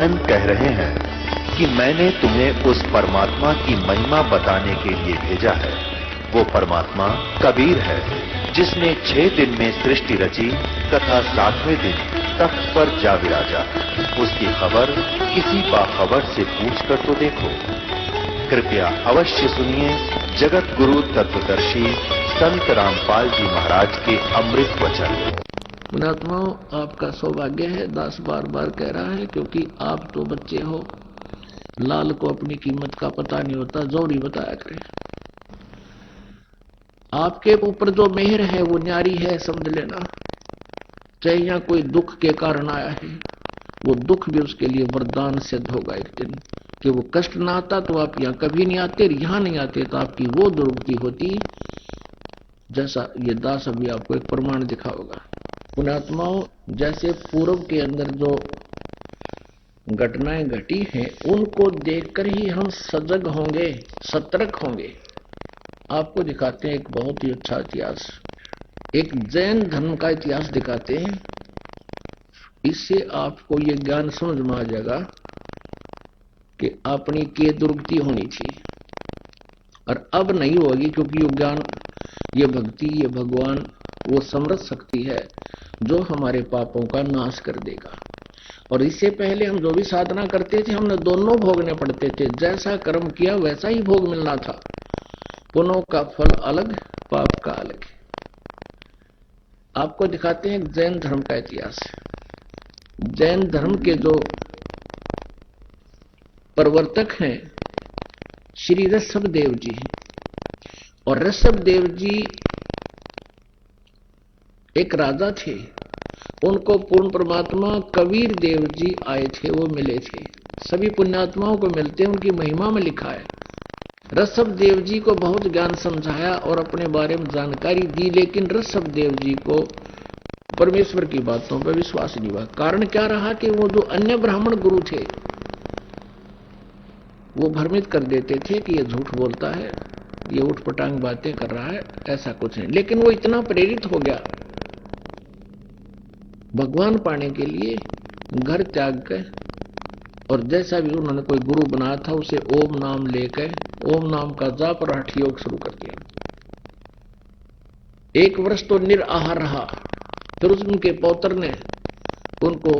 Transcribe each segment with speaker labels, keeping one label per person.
Speaker 1: स्वयं कह रहे हैं कि मैंने तुम्हें उस परमात्मा की महिमा बताने के लिए भेजा है। वो परमात्मा कबीर है, जिसने 6 दिन में सृष्टि रची तथा 7वें दिन तख्त पर जा विराजा। उसकी खबर किसी बाखबर से पूछकर तो देखो। कृपया अवश्य सुनिए जगत गुरु तत्वदर्शी संत रामपाल जी महाराज के अमृत वचन।
Speaker 2: पुणात्माओं, आपका सौभाग्य है, दास बार बार कह रहा है, क्योंकि आप तो बच्चे हो। लाल को अपनी कीमत का पता नहीं होता, जोरी बताया करें। आपके ऊपर जो मेहर है वो न्यारी है, समझ लेना। चाहे यहाँ कोई दुख के कारण आया है, वो दुख भी उसके लिए वरदान सिद्ध होगा एक दिन। कि वो कष्ट ना आता तो आप यहाँ कभी नहीं आते, यहाँ नहीं आते तो आपकी वो दुर्गति होती, जैसा ये दास अभी आपको एक प्रमाण दिखाओगा। पुणात्माओं, जैसे पूर्व के अंदर जो घटनाएं घटी हैं, उनको देखकर ही हम सजग होंगे, सतर्क होंगे। आपको दिखाते हैं एक बहुत ही अच्छा इतिहास, एक जैन धर्म का इतिहास दिखाते हैं। इससे आपको ये ज्ञान समझ में आ जाएगा कि अपनी के दुर्गति होनी थी और अब नहीं होगी, क्योंकि ये ज्ञान, ये भक्ति, ये भगवान वो समृद्ध शक्ति है जो हमारे पापों का नाश कर देगा। और इससे पहले हम जो भी साधना करते थे, हमने दोनों भोगने पड़ते थे। जैसा कर्म किया वैसा ही भोग मिलना था। पुण्यों का फल अलग, पाप का अलग। आपको दिखाते हैं जैन धर्म का इतिहास। जैन धर्म के जो प्रवर्तक हैं श्री ऋषभ देव जी, और ऋषभ देव जी एक राजा थे। उनको पूर्ण परमात्मा कबीर देव जी आए थे, वो मिले थे। सभी पुण्यात्माओं को मिलते हैं, उनकी महिमा में लिखा है। ऋषभ देव जी को बहुत ज्ञान समझाया और अपने बारे में जानकारी दी, लेकिन ऋषभ देव जी को परमेश्वर की बातों पर विश्वास नहीं हुआ। कारण क्या रहा कि वो जो अन्य ब्राह्मण गुरु थे वो भ्रमित कर देते थे कि ये झूठ बोलता है, ये उठपटांग बातें कर रहा है, ऐसा कुछ नहीं। लेकिन वो इतना प्रेरित हो गया भगवान पाने के लिए, घर त्याग कर, और जैसा भी उन्होंने कोई गुरु बनाया था उसे ओम नाम लेकर ओम नाम का जाप और हठ योग शुरू कर दिया। 1 वर्ष तो निराहार रहा। फिर उनके पौत्र ने उनको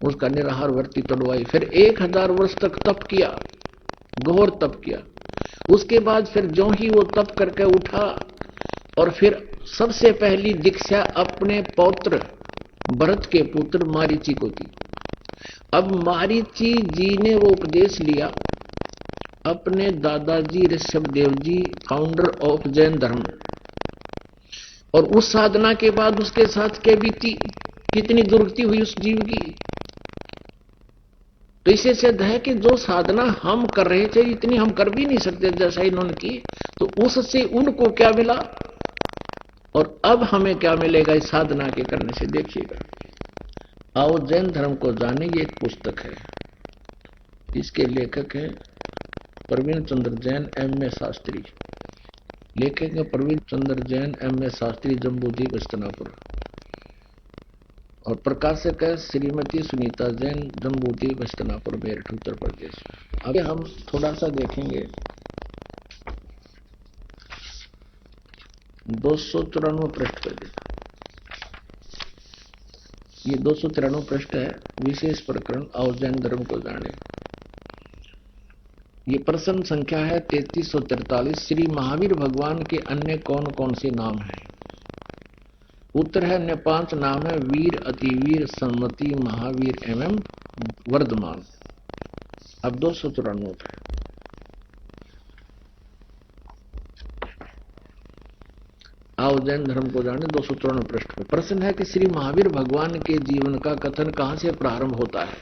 Speaker 2: उसका निराहार वर्ती तोड़वाई। फिर 1000 वर्ष तक तप किया, घोर तप किया। उसके बाद फिर जो ही वो तप करके उठा, और फिर सबसे पहली दीक्षा अपने पौत्र भरत के पुत्र मारीची को दी। अब मारीची जी ने वो उपदेश लिया अपने दादाजी ऋषभ देव जी, फाउंडर ऑफ जैन धर्म। और उस साधना के बाद उसके साथ क्या बीती, कितनी दुर्गति हुई उस जीव की। तो इसे सिद्ध है कि जो साधना हम कर रहे थे इतनी हम कर भी नहीं सकते जैसा इन्होंने की, तो उससे उनको क्या मिला और अब हमें क्या मिलेगा इस साधना के करने से, देखिएगा। आओ जैन धर्म को जाने, ये एक पुस्तक है। इसके लेखक हैं प्रवीण चंद्र जैन, M.A. शास्त्री। लेखक हैं प्रवीण चंद्र जैन, M.A. शास्त्री, जम्बूद्वीप हस्तनापुर। और प्रकाशक है श्रीमती सुनीता जैन, जम्बूद्वीप हस्तनापुर, मेरठ, उत्तर प्रदेश। अब हम थोड़ा सा देखेंगे 294 पृष्ठ पर। ये 293 पृष्ठ है, विशेष प्रकरण आओ जैन धर्म को जाने। ये प्रश्न संख्या है 3343। श्री महावीर भगवान के अन्य कौन कौन से नाम हैं? उत्तर है अन्य 5 नाम है: वीर, अतिवीर, सम्मति, महावीर एवं वर्धमान। अब 294 है। आओ जैन धर्म को जाने 294 पृष्ठ पर। प्रश्न है कि श्री महावीर भगवान के जीवन का कथन कहां से प्रारंभ होता है?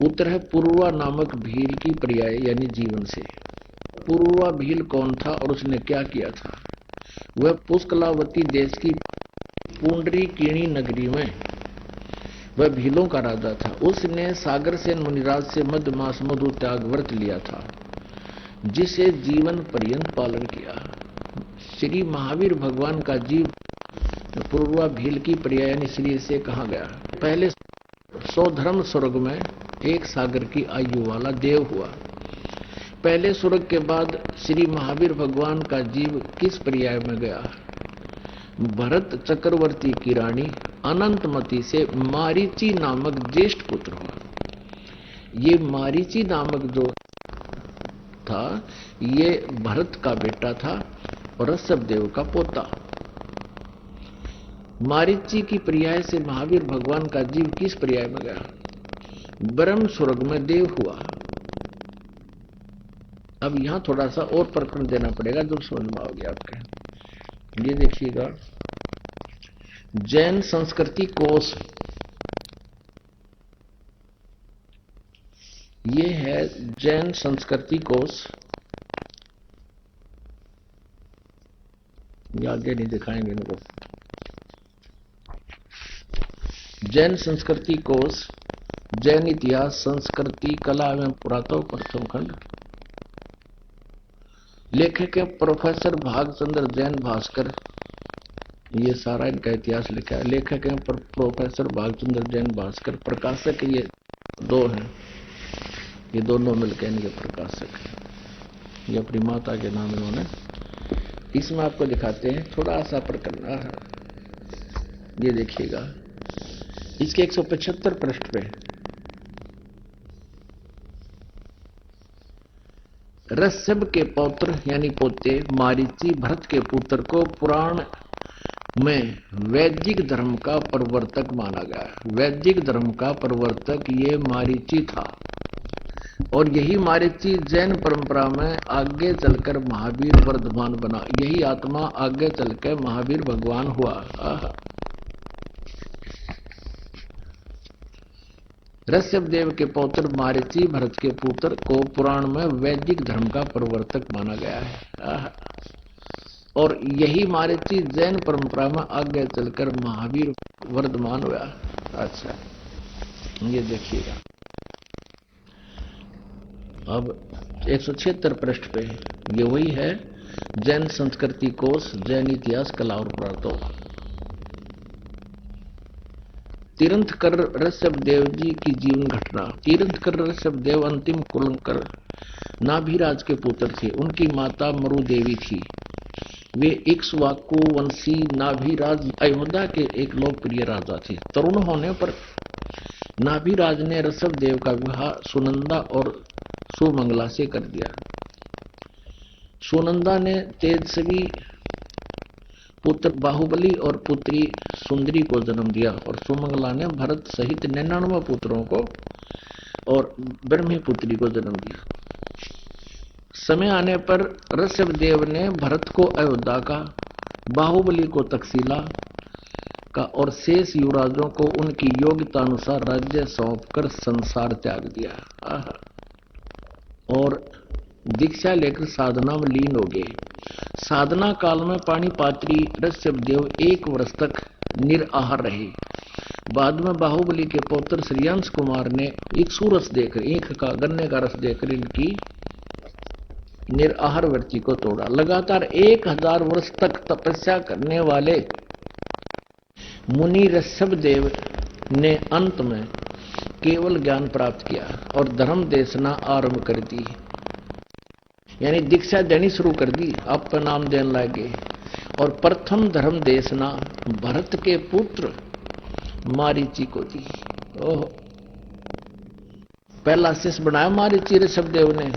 Speaker 2: उत्तर है पूर्वा नामक भील की पर्याय यानी जीवन से। पूर्वा भील कौन था और उसने क्या किया था? वह पुष्कलावती देश की पुंडरीकिणी नगरी में वह भीलों का राजा था। उसने सागर सेन मुनिराज से मध्यमास मधु त्याग व्रत लिया था, जिसे जीवन पर्यंत पालन किया। श्री महावीर भगवान का जीव पूर्वा भील की पर्याय श्री से कहा गया। पहले 100 धर्म स्वर्ग में 1 सागर की आयु वाला देव हुआ। पहले स्वर्ग के बाद श्री महावीर भगवान का जीव किस पर्याय में गया? भरत चक्रवर्ती की रानी अनंतमती से मारीची नामक ज्येष्ठ पुत्र हुआ। ये मारीची नामक जो था ये भरत का बेटा था और ऋषभदेव का पोता। मारीची की पर्याय से महावीर भगवान का जीव किस पर्याय में गया? ब्रह्म स्वर्ग में देव हुआ। अब यहां थोड़ा सा और प्रकरण देना पड़ेगा जो समझ में आओगे आपके। ये देखिएगा, जैन संस्कृति कोश, ये है जैन संस्कृति कोश। ये आगे नहीं दिखाएंगे इनको। जैन संस्कृति कोश, जैन इतिहास, संस्कृति, कला एवं पुरातत्व, प्रथम खंड। लेखक है प्रोफेसर भागचंद्र जैन भास्कर। ये सारा इनका इतिहास लिखा है। लेखक है प्रोफेसर भागचंद्र जैन भास्कर। प्रकाशक ये 2 हैं, ये दोनों मिलकर इनके प्रकाशक हैं। ये अपनी माता के नाम इन्होंने। इसमें आपको दिखाते हैं थोड़ा सा प्रकरण। ये देखिएगा, इसके 175 पृष्ठ पे ऋषभ के पौत्र यानी पोते मारीची भरत के पुत्र को पुराण में वैदिक धर्म का प्रवर्तक माना गया। वैदिक धर्म का प्रवर्तक ये मारीची था और यही मारीची जैन परंपरा में आगे चलकर महावीर वर्धमान बना। यही आत्मा आगे चलकर महावीर भगवान हुआ। ऋषभदेव के पौत्र मारीची भरत के पुत्र को पुराण में वैदिक धर्म का प्रवर्तक माना गया है और यही मारीची जैन परंपरा में आगे चलकर महावीर वर्धमान हुआ। अच्छा, ये देखिएगा, अब 176 पृष्ठ पे ये वही है जैन संस्कृति कोश, जैन इतिहास, कला और पुरातत्व। तीर्थंकर ऋषभदेव जी की जीवन घटना। तीर्थंकर ऋषभदेव अंतिम कुलंकर नाभिराज के पुत्र थे। उनकी माता मरु देवी थी। वे इक्ष्वाकु वंशी नाभिराज अयोध्या के एक लोकप्रिय राजा थे। तरुण होने पर नाभिराज ने ऋषभदेव का विवाह सुनंदा और सुमंगला से कर दिया। सुनंदा ने तेजस्वी पुत्र बाहुबली और पुत्री सुंदरी को जन्म दिया और सुमंगला ने भरत सहित 99 पुत्रों को और ब्रह्मी पुत्री को जन्म दिया। समय आने पर ऋषभदेव ने भरत को अयोध्या का, बाहुबली को तक्षशिला का और शेष युवराजों को उनकी योग्यता अनुसार राज्य सौंपकर संसार त्याग दिया और दीक्षा लेकर साधना में लीन हो गए। साधना काल में पाणिपात्री ऋषभदेव 1 वर्ष तक निराहार रहे। बाद में बाहुबली के पौत्र श्रीयांश कुमार ने इक्षुरस देकर, ईख का गन्ने का रस देकर इनकी निराहार वृत्ति को तोड़ा। लगातार 1000 वर्ष तक तपस्या करने वाले मुनि ऋषभदेव ने अंत में केवल ज्ञान प्राप्त किया और धर्म देशना आरंभ कर दी, यानी दीक्षा देनी शुरू कर दी, आप नाम देने लगे। और प्रथम धर्म देशना भरत के पुत्र मारीची को दी। ओह, पहला शिष्य बनाया मारीची ऋषभदेव ने,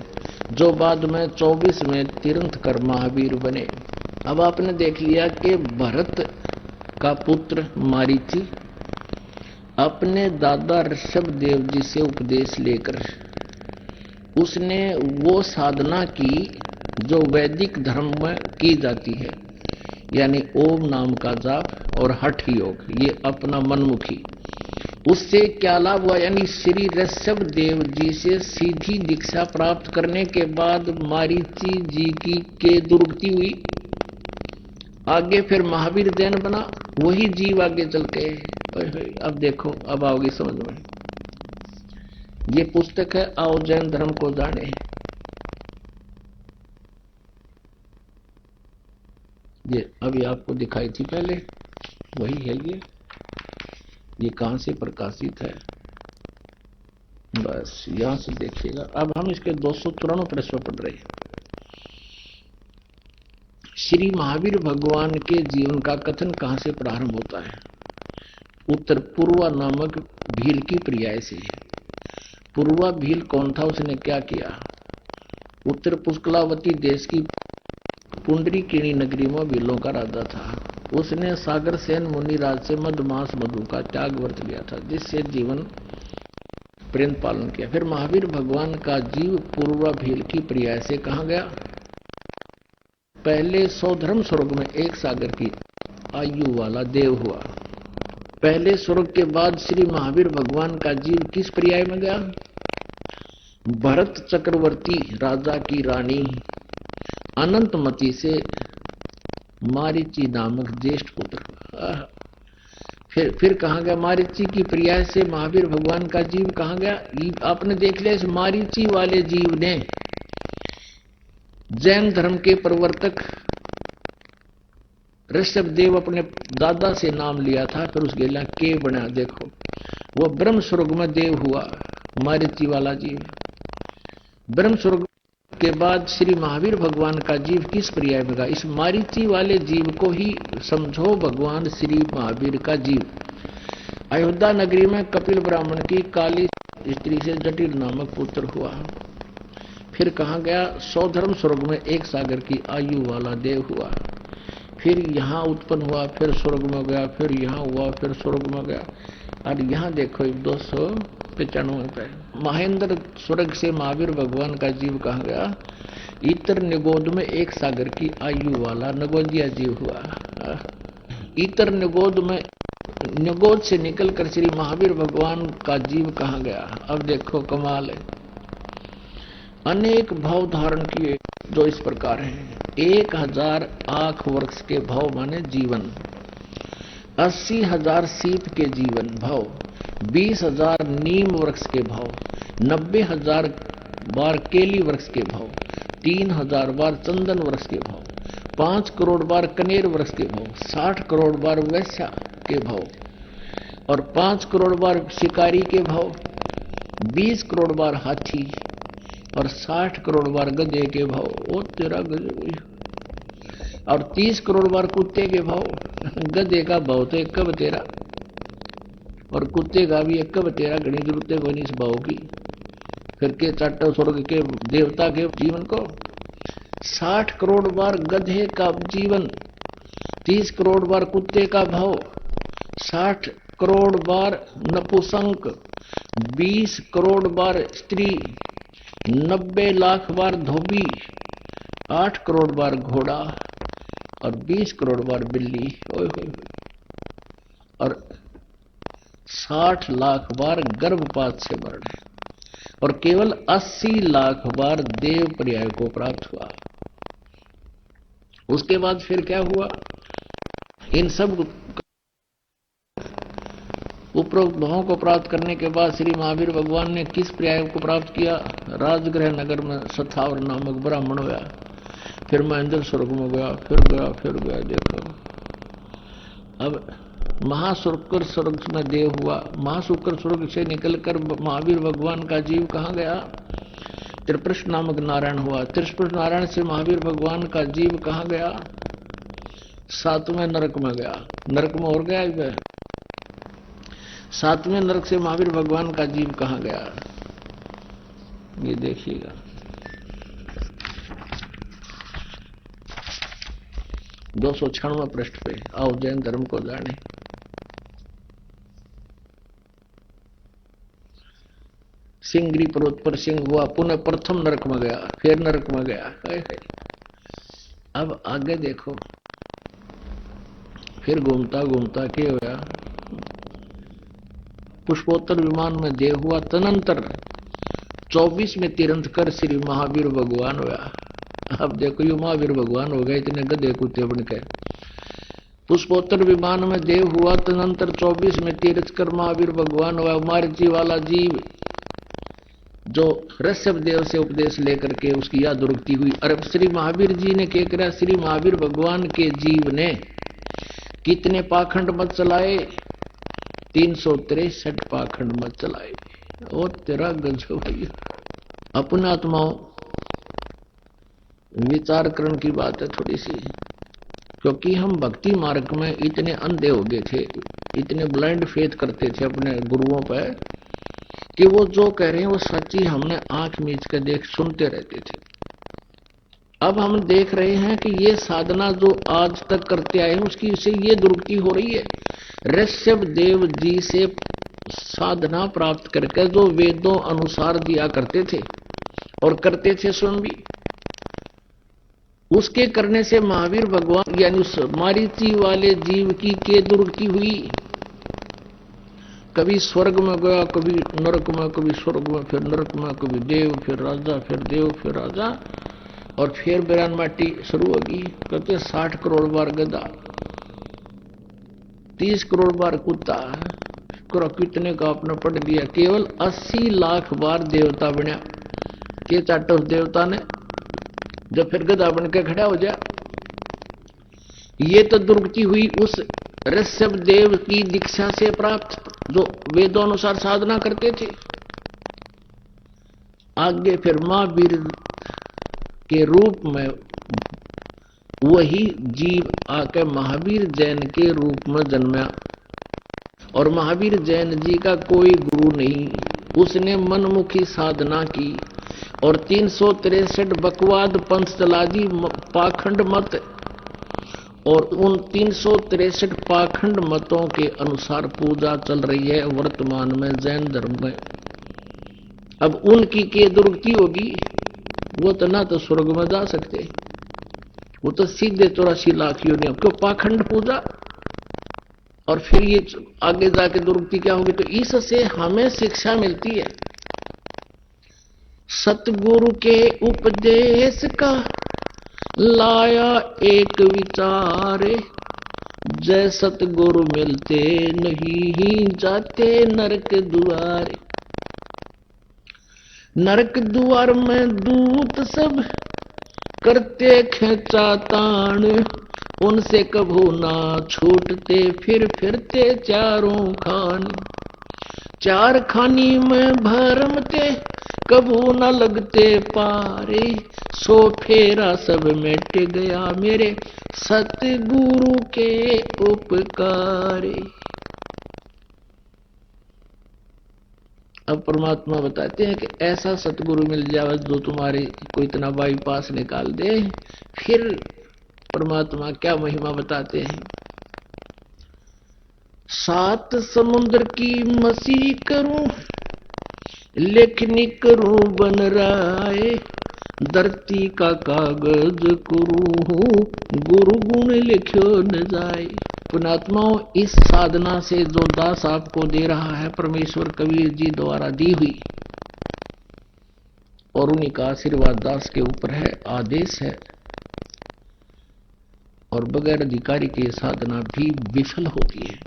Speaker 2: जो बाद में 24 में तीर्थंकर महावीर बने। अब आपने देख लिया कि भरत का पुत्र मारीची अपने दादा ऋषभदेव जी से उपदेश लेकर उसने वो साधना की जो वैदिक धर्म में की जाती है, यानी ओम नाम का जाप और हठ योग, ये अपना मनमुखी। उससे क्या लाभ हुआ, यानी श्री ऋषभदेव जी से सीधी दीक्षा प्राप्त करने के बाद मारीची जी की के दुर्गति हुई। आगे फिर महावीर जैन बना, वही जीव आगे चल के। अब देखो, अब आओगी समझ में। ये पुस्तक है आओ जैन धर्म को जाने। ये अभी आपको दिखाई थी पहले, वही है ये कहां से प्रकाशित है, बस यहां से देखिएगा। अब हम इसके 294 प्रश्न पढ़ रहे हैं। श्री महावीर भगवान के जीवन का कथन कहां से प्रारंभ होता है? उत्तर, पूर्वा नामक भील की पर्याय से। पूर्वा भील कौन था, उसने क्या किया? उत्तर, पुष्कलावती देश की पुंडरीकिणी नगरी में भीलों का राजा था। उसने सागर सेन मुनिराज से मधुमास मधु का त्याग वर्त लिया था, जिससे जीवन पर्यंत पालन किया। फिर महावीर भगवान का जीव पूर्वा भील की पर्याय से कहा गया? पहले सौधर्म स्वर्ग में एक सागर की आयु वाला देव हुआ। पहले स्वर्ग के बाद श्री महावीर भगवान का जीव किस पर्याय में गया? भरत चक्रवर्ती राजा की रानी अनंतमती से मारीची नामक ज्येष्ठ पुत्र। फिर कहा गया? मारीची की पर्याय से महावीर भगवान का जीव कहाँ गया? आपने देख लिया, इस मारीची वाले जीव ने जैन धर्म के प्रवर्तक ऋषभ देव अपने दादा से नाम लिया था, फिर उस गेला के बना। देखो, वो ब्रह्म स्वर्ग में देव हुआ, मारीची वाला जीव। ब्रह्म स्वर्ग के बाद श्री महावीर भगवान का जीव किस पर्याय में गया? इस मारीची वाले जीव को ही समझो भगवान श्री महावीर का जीव। अयोध्या नगरी में कपिल ब्राह्मण की काली स्त्री से जटिल नामक पुत्र हुआ। फिर कहा गया? सौधर्म स्वर्ग में एक सागर की आयु वाला देव हुआ। फिर यहाँ उत्पन्न हुआ, फिर स्वर्ग में गया, फिर यहाँ हुआ, फिर स्वर्ग में गया। और यहाँ देखो 295 पे महेंद्र स्वर्ग से महावीर भगवान का जीव कहा गया? इतर निगोद में एक सागर की आयु वाला नगोदिया जीव हुआ। इतर निगोद में निगोद से निकलकर श्री महावीर भगवान का जीव कहा गया? अब देखो कमाल है। अनेक भाव धारण किए जो इस प्रकार हैं। 1000 आंख वृक्ष के भाव माने जीवन, 80,000 सीप के जीवन भाव, 20,000 नीम वृक्ष के भाव, 90,000 बार केली वृक्ष के भाव, 3,000 बार चंदन वृक्ष के भाव, 5 करोड़ बार कनेर वृक्ष के भाव, 60 करोड़ बार वैश्या के भाव और 5 करोड़ बार शिकारी के भाव, 20 करोड़ बार हाथी और 60 करोड़ बार गधे के भाव। ओ तेरा गधे, और 30 करोड़ बार कुत्ते के भाव। गधे का भाव तो एक कब तेरा और कुत्ते का भी एक कब तेरा, घनी जरूरत है इस भाव की। फिर के चाटो स्वर्ग के देवता के जीवन को। 60 करोड़ बार गधे का जीवन, 30 करोड़ बार कुत्ते का भाव, 60 करोड़ बार नपुंसक, 20 करोड़ बार स्त्री, 90 लाख बार धोबी, 8 करोड़ बार घोड़ा और 20 करोड़ बार बिल्ली और 60 लाख बार गर्भपात से मरण और केवल 80 लाख बार देव पर्याय को प्राप्त हुआ। उसके बाद फिर क्या हुआ? इन सब उपरोक्त भावों को प्राप्त करने के बाद श्री महावीर भगवान ने किस पर्याय को प्राप्त किया? राजगृह नगर में सथावर नामक ब्राह्मण हुआ। फिर महेंद्र स्वर्ग में गया, फिर गया, फिर गया। देखो, अब महाशुक्र स्वर्ग में देव हुआ। महाशुक्र स्वर्ग से निकलकर महावीर भगवान का जीव कहाँ गया? त्रिपृष्ठ नामक नारायण हुआ। त्रिपृष्ठ नारायण से महावीर भगवान का जीव कहाँ गया? 7वें नरक में गया। नरक में और गया। 7वें नरक से महावीर भगवान का जीव कहाँ गया? ये देखिएगा, दो 296 पृष्ठ पे। आओ जैन धर्म को जाने। सिंगरी पर्वत पर सिंह हुआ, पुनः प्रथम नरक में गया, फिर नरक में गया। अब आगे देखो, फिर घूमता घूमता क्या हुआ? पुष्पोत्तर विमान में देह हुआ। तदनंतर 24 में तीर्थ कर श्री महावीर भगवान हुआ। अब देखो, ये महावीर भगवान हो गए इतने गधे कुत्ते बनकर। पुष्पोत्तर विमान में देव हुआ। तदनंतर 24 में तीर्थ कर महावीर भगवान हुआ। मारीची वाला जीव जो ऋषभ देव से उपदेश लेकर के उसकी याद रुकती हुई। अरे श्री महावीर जी ने क्या करा? श्री महावीर भगवान के जीव ने कितने पाखंड मत चलाए? 363 पाखंड मत चलाए। वो तेरा गजब भैया। अपने आत्माओं विचार करने की बात है थोड़ी सी, क्योंकि हम भक्ति मार्ग में इतने अंधे हो गए थे, इतने ब्लाइंड फेथ करते थे अपने गुरुओं पर कि वो जो कह रहे हैं वो सच्ची हमने आंख मीच के देख सुनते रहते थे। अब हम देख रहे हैं कि ये साधना जो आज तक करते आए हैं उसकी से ये दुर्गति हो रही है। ऋषभ देव जी से साधना प्राप्त करके जो वेदों अनुसार दिया करते थे और करते थे स्वयं भी, उसके करने से महावीर भगवान यानी उस मारीची वाले जीव की के दुर्गति हुई। कभी स्वर्ग में गया, कभी नरक में, कभी स्वर्ग में, फिर नरक में, कभी देव, फिर राजा, फिर देव, फिर राजा, और फिर बिरान माटी शुरू होगी। कहते 60 करोड़ बार गधा, 30 करोड़ बार कुत्ता, कितने का आपने पढ़ लिया। केवल 80 लाख बार देवता बनया के चाटा उस देवता ने, जब फिर गधा बन के खड़ा हो जाए। ये तो दुर्गति हुई उस ऋषभ देव की दीक्षा से प्राप्त, जो वेदों अनुसार साधना करते थे। आगे फिर महावीर के रूप में वही जीव आके महावीर जैन के रूप में जन्मा, और महावीर जैन जी का कोई गुरु नहीं, उसने मनमुखी साधना की और 363 बकवाद पंथ चला दी, पाखंड मत, और उन 363 पाखंड मतों के अनुसार पूजा चल रही है वर्तमान में जैन धर्म में। अब उनकी के दुर्गति होगी, वो तो ना तो स्वर्ग में जा सकते, वो तो सीधे 84 लाख योनियों क्यों पाखंड पूजा, और फिर ये आगे जाके दुर्गति क्या होगी। तो इससे हमें शिक्षा मिलती है सतगुरु के उपदेश का लाया एक विचार, जय सतगुरु मिलते नहीं जाते नरक द्वार। नरक द्वार में दूत सब करते खेचा तान, उनसे कभू ना छूटते फिर फिरते चारों खान। चार खानी में भरमते कभू न लगते पारे, सो फेरा सब मिट गया मेरे सतगुरु के उपकारे। अब परमात्मा बताते हैं कि ऐसा सतगुरु मिल जाए जो तुम्हारे को इतना बाईपास निकाल दे। फिर परमात्मा क्या महिमा बताते हैं, 7 समुद्र की मसी करूं, लेखनी करूं बन राय, धरती का कागज करूं, गुरु गुण लिखो न जाए। पुणात्माओं, इस साधना से जो दास आपको दे रहा है परमेश्वर कबीर जी द्वारा दी हुई, और उन्हीं का आशीर्वाद दास के ऊपर है, आदेश है, और बगैर अधिकारी के साधना भी विफल होती है।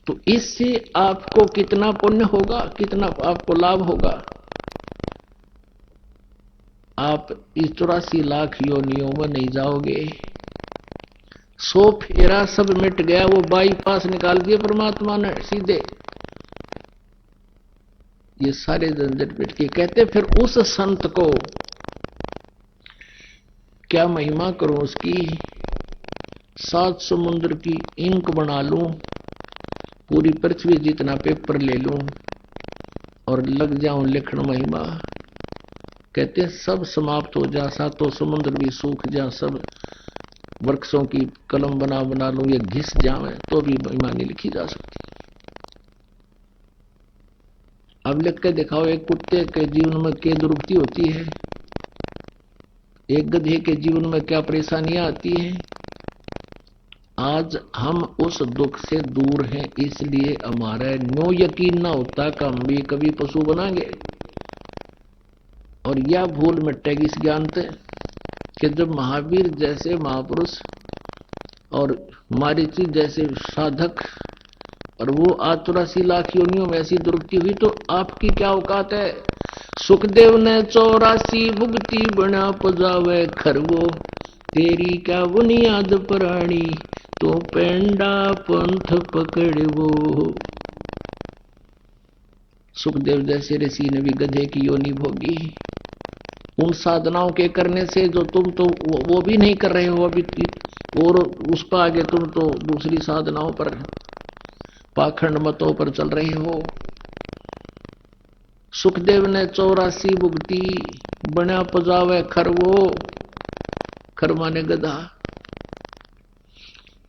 Speaker 2: तो इससे आपको कितना पुण्य होगा, कितना आपको लाभ होगा। आप इस 84 लाख योनियों में नहीं जाओगे। 100 फेरा सब मिट गया, वो बाईपास निकाल दिए परमात्मा ने सीधे, ये सारे झंझट मिट के। कहते फिर उस संत को क्या महिमा करूं उसकी, 7 समुद्र की इंक बना लूं, पूरी पृथ्वी जितना पेपर ले लूं और लग जाऊं लिखण महिमा। कहते सब समाप्त हो जा, 7 समुद्र भी सूख जा, सब वृक्षों की कलम बना लूं, ये घिस जावे तो भी महिमा नहीं लिखी जा सकती। अब लिख के दिखाओ, एक कुत्ते के जीवन में क्या दुर्गति होती है, एक गधे के जीवन में क्या परेशानियां आती हैं। आज हम उस दुख से दूर हैं, इसलिए हमारा नो यकीन ना होता कि हम भी कभी पशु बनाएंगे। और यह भूल मिटेगी इस ज्ञान से कि जब महावीर जैसे महापुरुष और मारीची जैसे साधक और वो 84 लाख योनियों में ऐसी दुर्गति हुई, तो आपकी क्या औकात है। सुखदेव ने 84 भुगती बना पजावे खरगो, तेरी क्या बुनियाद प्राणी तो पेंडा पंथ पकड़वो। सुखदेव जैसे ऋषि ने भी गधे की योनि भोगी। उन साधनाओं के करने से जो तुम तो वो भी नहीं कर रहे हो अभी, और उसका आगे तुम तो दूसरी साधनाओं पर, पाखंड मतों पर चल रहे हो। सुखदेव ने 84 भुगती, बना पजावे खरवो, खर माने गधा।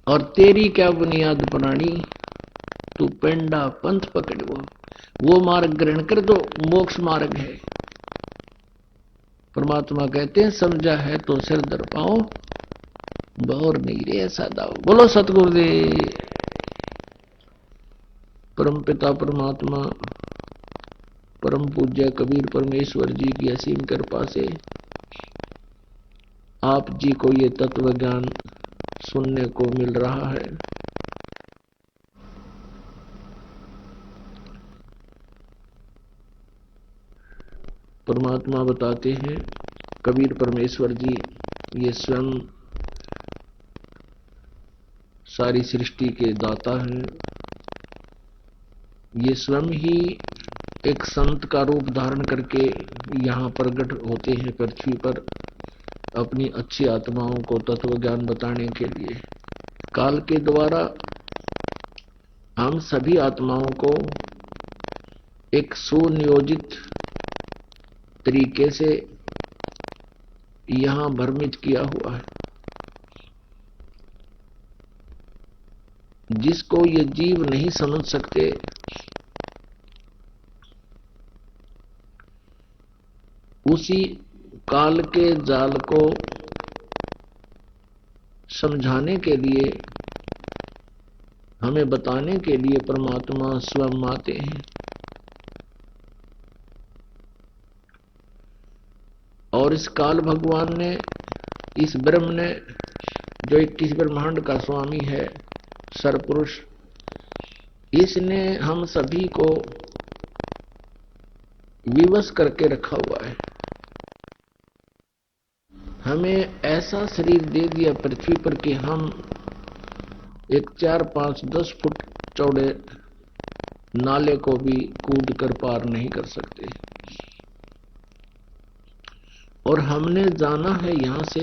Speaker 2: और तेरी क्या बुनियाद बनानी, तू पेंडा पंथ पकड़, वो मार्ग ग्रहण कर दो, मोक्ष मार्ग है। परमात्मा कहते हैं समझा है तो सिर दर पाओ, बहुर नहीं रे ऐसा दाओ। बोलो सतगुरुदेव। परम पिता परमात्मा परम पूज्य कबीर परमेश्वर जी की असीम कृपा से आप जी को ये तत्व ज्ञान सुनने को मिल रहा है। परमात्मा बताते हैं, कबीर परमेश्वर जी ये स्वयं सारी सृष्टि के दाता हैं। ये स्वयं ही एक संत का रूप धारण करके यहाँ प्रकट होते हैं पृथ्वी पर, अपनी अच्छी आत्माओं को तत्व ज्ञान बताने के लिए। काल के द्वारा हम सभी आत्माओं को एक सुनियोजित तरीके से यहां भ्रमित किया हुआ है, जिसको ये जीव नहीं समझ सकते। उसी काल के जाल को समझाने के लिए, हमें बताने के लिए परमात्मा स्वयं आते हैं। और इस काल भगवान ने, इस ब्रह्म ने, जो 21 ब्रह्मांड का स्वामी है, सरपुरुष, इसने हम सभी को विवश करके रखा हुआ है। हमें ऐसा शरीर दे दिया पृथ्वी पर कि हम एक 4, 5, 10 फुट चौड़े नाले को भी कूद कर पार नहीं कर सकते। और हमने जाना है यहां से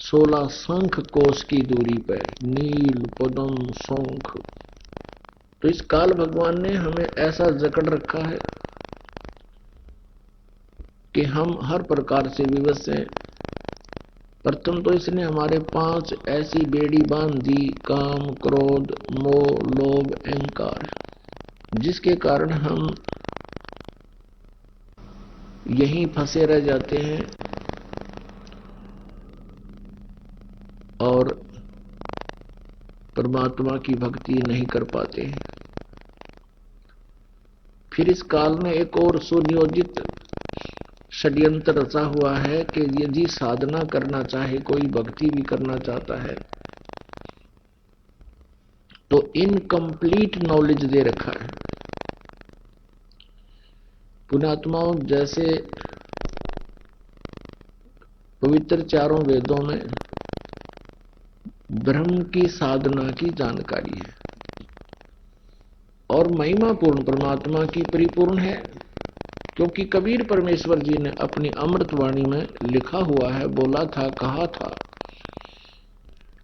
Speaker 2: 16 शंख कोश की दूरी पर, नील पद्म शंख। तो इस काल भगवान ने हमें ऐसा जकड़ रखा है कि हम हर प्रकार से विवश हैं। प्रथम तो इसने हमारे 5 ऐसी बेड़ी बांध दी, काम, क्रोध, मोह, लोभ, अहंकार, जिसके कारण हम यहीं फंसे रह जाते हैं और परमात्मा की भक्ति नहीं कर पाते हैं। फिर इस काल में एक और सुनियोजित षड्यंत्र रचा हुआ है कि यदि साधना करना चाहे, कोई भक्ति भी करना चाहता है, तो इनकम्प्लीट नॉलेज दे रखा है। पुण्यात्माओं, जैसे पवित्र चारों वेदों में ब्रह्म की साधना की जानकारी है और महिमा पूर्ण परमात्मा की परिपूर्ण है, क्योंकि कबीर परमेश्वर जी ने अपनी अमृतवाणी में लिखा हुआ है, बोला था, कहा था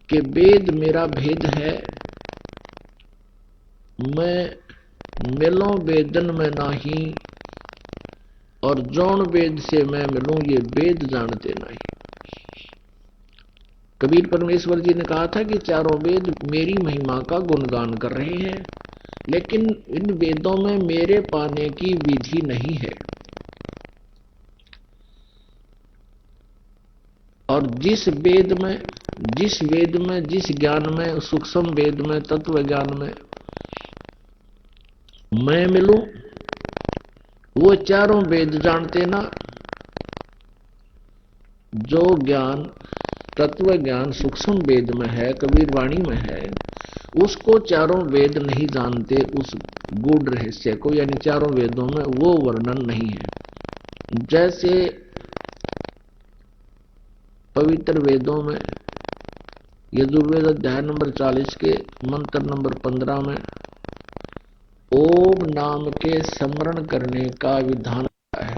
Speaker 2: कि वेद मेरा भेद है, मैं मिलो वेदन में नाही, और जौन वेद से मैं मिलूं ये वेद जानते नहीं। कबीर परमेश्वर जी ने कहा था कि चारों वेद मेरी महिमा का गुणगान कर रहे हैं, लेकिन इन वेदों में मेरे पाने की विधि नहीं है। और जिस वेद में, जिस ज्ञान में, सूक्ष्म वेद में, तत्व ज्ञान में मैं मिलूं, वो चारों वेद जानते ना। जो ज्ञान, तत्व ज्ञान सूक्ष्म वेद में है, कबीर वाणी में है, उसको चारों वेद नहीं जानते, उस गूढ़ रहस्य को, यानी चारों वेदों में वो वर्णन नहीं है। जैसे पवित्र वेदों में यजुर्वेद अध्याय नंबर 40 के मंत्र नंबर 15 में ओम नाम के स्मरण करने का विधान है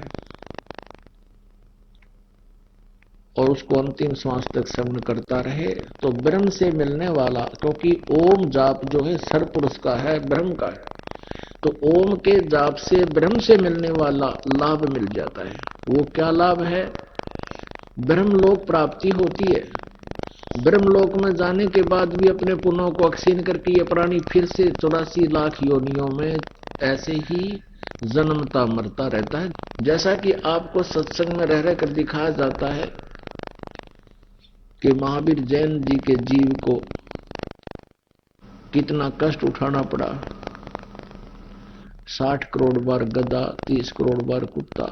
Speaker 2: और उसको अंतिम श्वास तक स्मरण करता रहे तो ब्रह्म से मिलने वाला, क्योंकि ओम जाप जो है सरपुरुष का है, ब्रह्म का है, तो ओम के जाप से ब्रह्म से मिलने वाला लाभ मिल जाता है। वो क्या लाभ है? ब्रह्मलोक प्राप्ति होती है। ब्रह्मलोक में जाने के बाद भी अपने पुण्यों को अक्षीण करके ये प्राणी फिर से 84 लाख योनियों में ऐसे ही जन्मता मरता रहता है। जैसा कि आपको सत्संग में रह रहकर दिखाया जाता है कि महावीर जैन जी के जीव को कितना कष्ट उठाना पड़ा। 60 करोड़ बार गधा, 30 करोड़ बार कुत्ता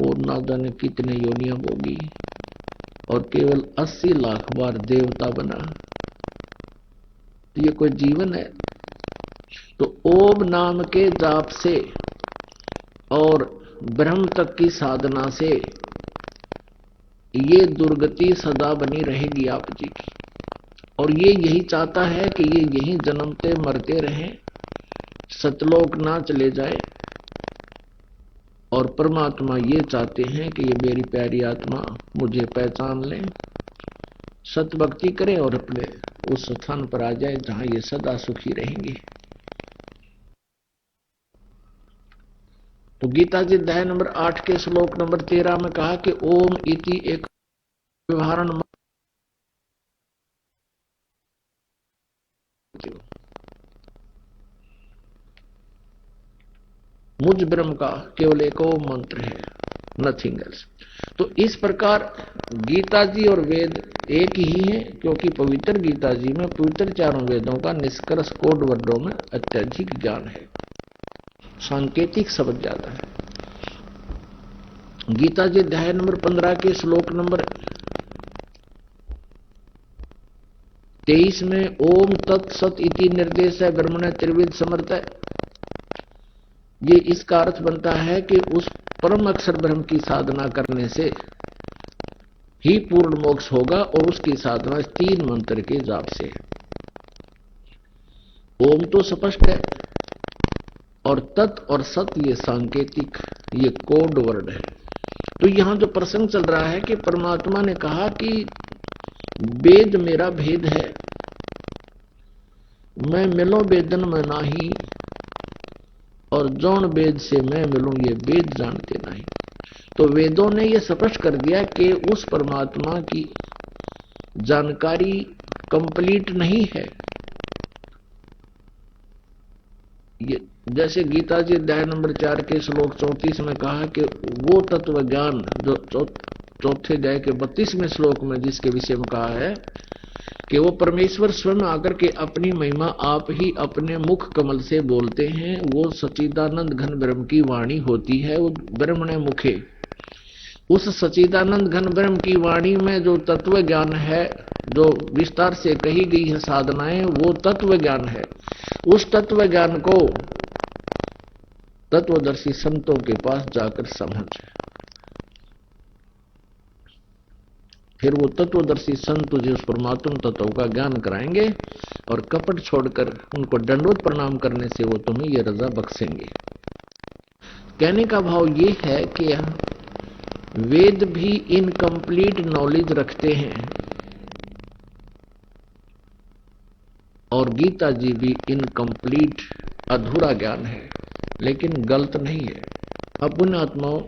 Speaker 2: और ना जाने कितने योनियां होगी और केवल 80 लाख बार देवता बना। तो ये कोई जीवन है? तो ओम नाम के जाप से और ब्रह्म तक की साधना से ये दुर्गति सदा बनी रहेगी आप जी की। और ये यही चाहता है कि ये यहीं जन्मते मरते रहें, सतलोक ना चले जाए। और परमात्मा ये चाहते हैं कि ये मेरी प्यारी आत्मा मुझे पहचान ले, सतभक्ति करें और अपने उस स्थान पर आ जाए जहां ये सदा सुखी रहेंगे। तो गीता जी अध्याय नंबर 8 के श्लोक नंबर 13 में कहा कि ओम इति एक व्यवहारण मुझ ब्रह्म का केवल एक ओम मंत्र है, नथिंग एल्स। तो इस प्रकार गीता जी और वेद एक ही है, क्योंकि पवित्र गीता जी में पवित्र चारों वेदों का निष्कर्ष कोड वर्डों में अत्यधिक ज्ञान है, सांकेतिक शब्द ज्यादा है। गीता जी अध्याय नंबर 15 के श्लोक नंबर 23 में ओम तत्सत इति निर्देश है ब्रह्मणे त्रिविध समर्थ है। ये इसका अर्थ बनता है कि उस परम अक्षर ब्रह्म की साधना करने से ही पूर्ण मोक्ष होगा और उसकी साधना 3 मंत्र के जाप से है। ओम तो स्पष्ट है और तत् और सत ये सांकेतिक, ये कोड वर्ड है। तो यहां जो प्रसंग चल रहा है कि परमात्मा ने कहा कि वेद मेरा भेद है, मैं मिलो वेदन में नाही और जौन वेद से मैं मिलूं ये वेद जानते नहीं। तो वेदों ने ये स्पष्ट कर दिया कि उस परमात्मा की जानकारी कंप्लीट नहीं है। ये जैसे गीता जी अध्याय नंबर 4 के श्लोक 34 में कहा कि वो तत्व ज्ञान जो चौथे अध्याय के 32वें श्लोक में जिसके विषय में कहा है कि वो परमेश्वर स्वयं आकर के अपनी महिमा आप ही अपने मुख कमल से बोलते हैं, वो सच्चिदानंद घन ब्रह्म की वाणी होती है, वो ब्रह्मणे मुखे। उस सच्चिदानंद घन ब्रह्म की वाणी में जो तत्व ज्ञान है, जो विस्तार से कही गई है साधनाएं, वो तत्व ज्ञान है। उस तत्व ज्ञान को तत्वदर्शी संतों के पास जाकर समझ, फिर वो तत्वदर्शी संत तुझे उस परमात्म तत्व का ज्ञान कराएंगे और कपट छोड़कर उनको दंडवत प्रणाम करने से वो तुम्हें ये रजा बख्शेंगे। कहने का भाव ये है कि वेद भी इनकम्प्लीट नॉलेज रखते हैं और गीता जी भी इनकम्प्लीट अधूरा ज्ञान है, लेकिन गलत नहीं है। अपने आत्माओं,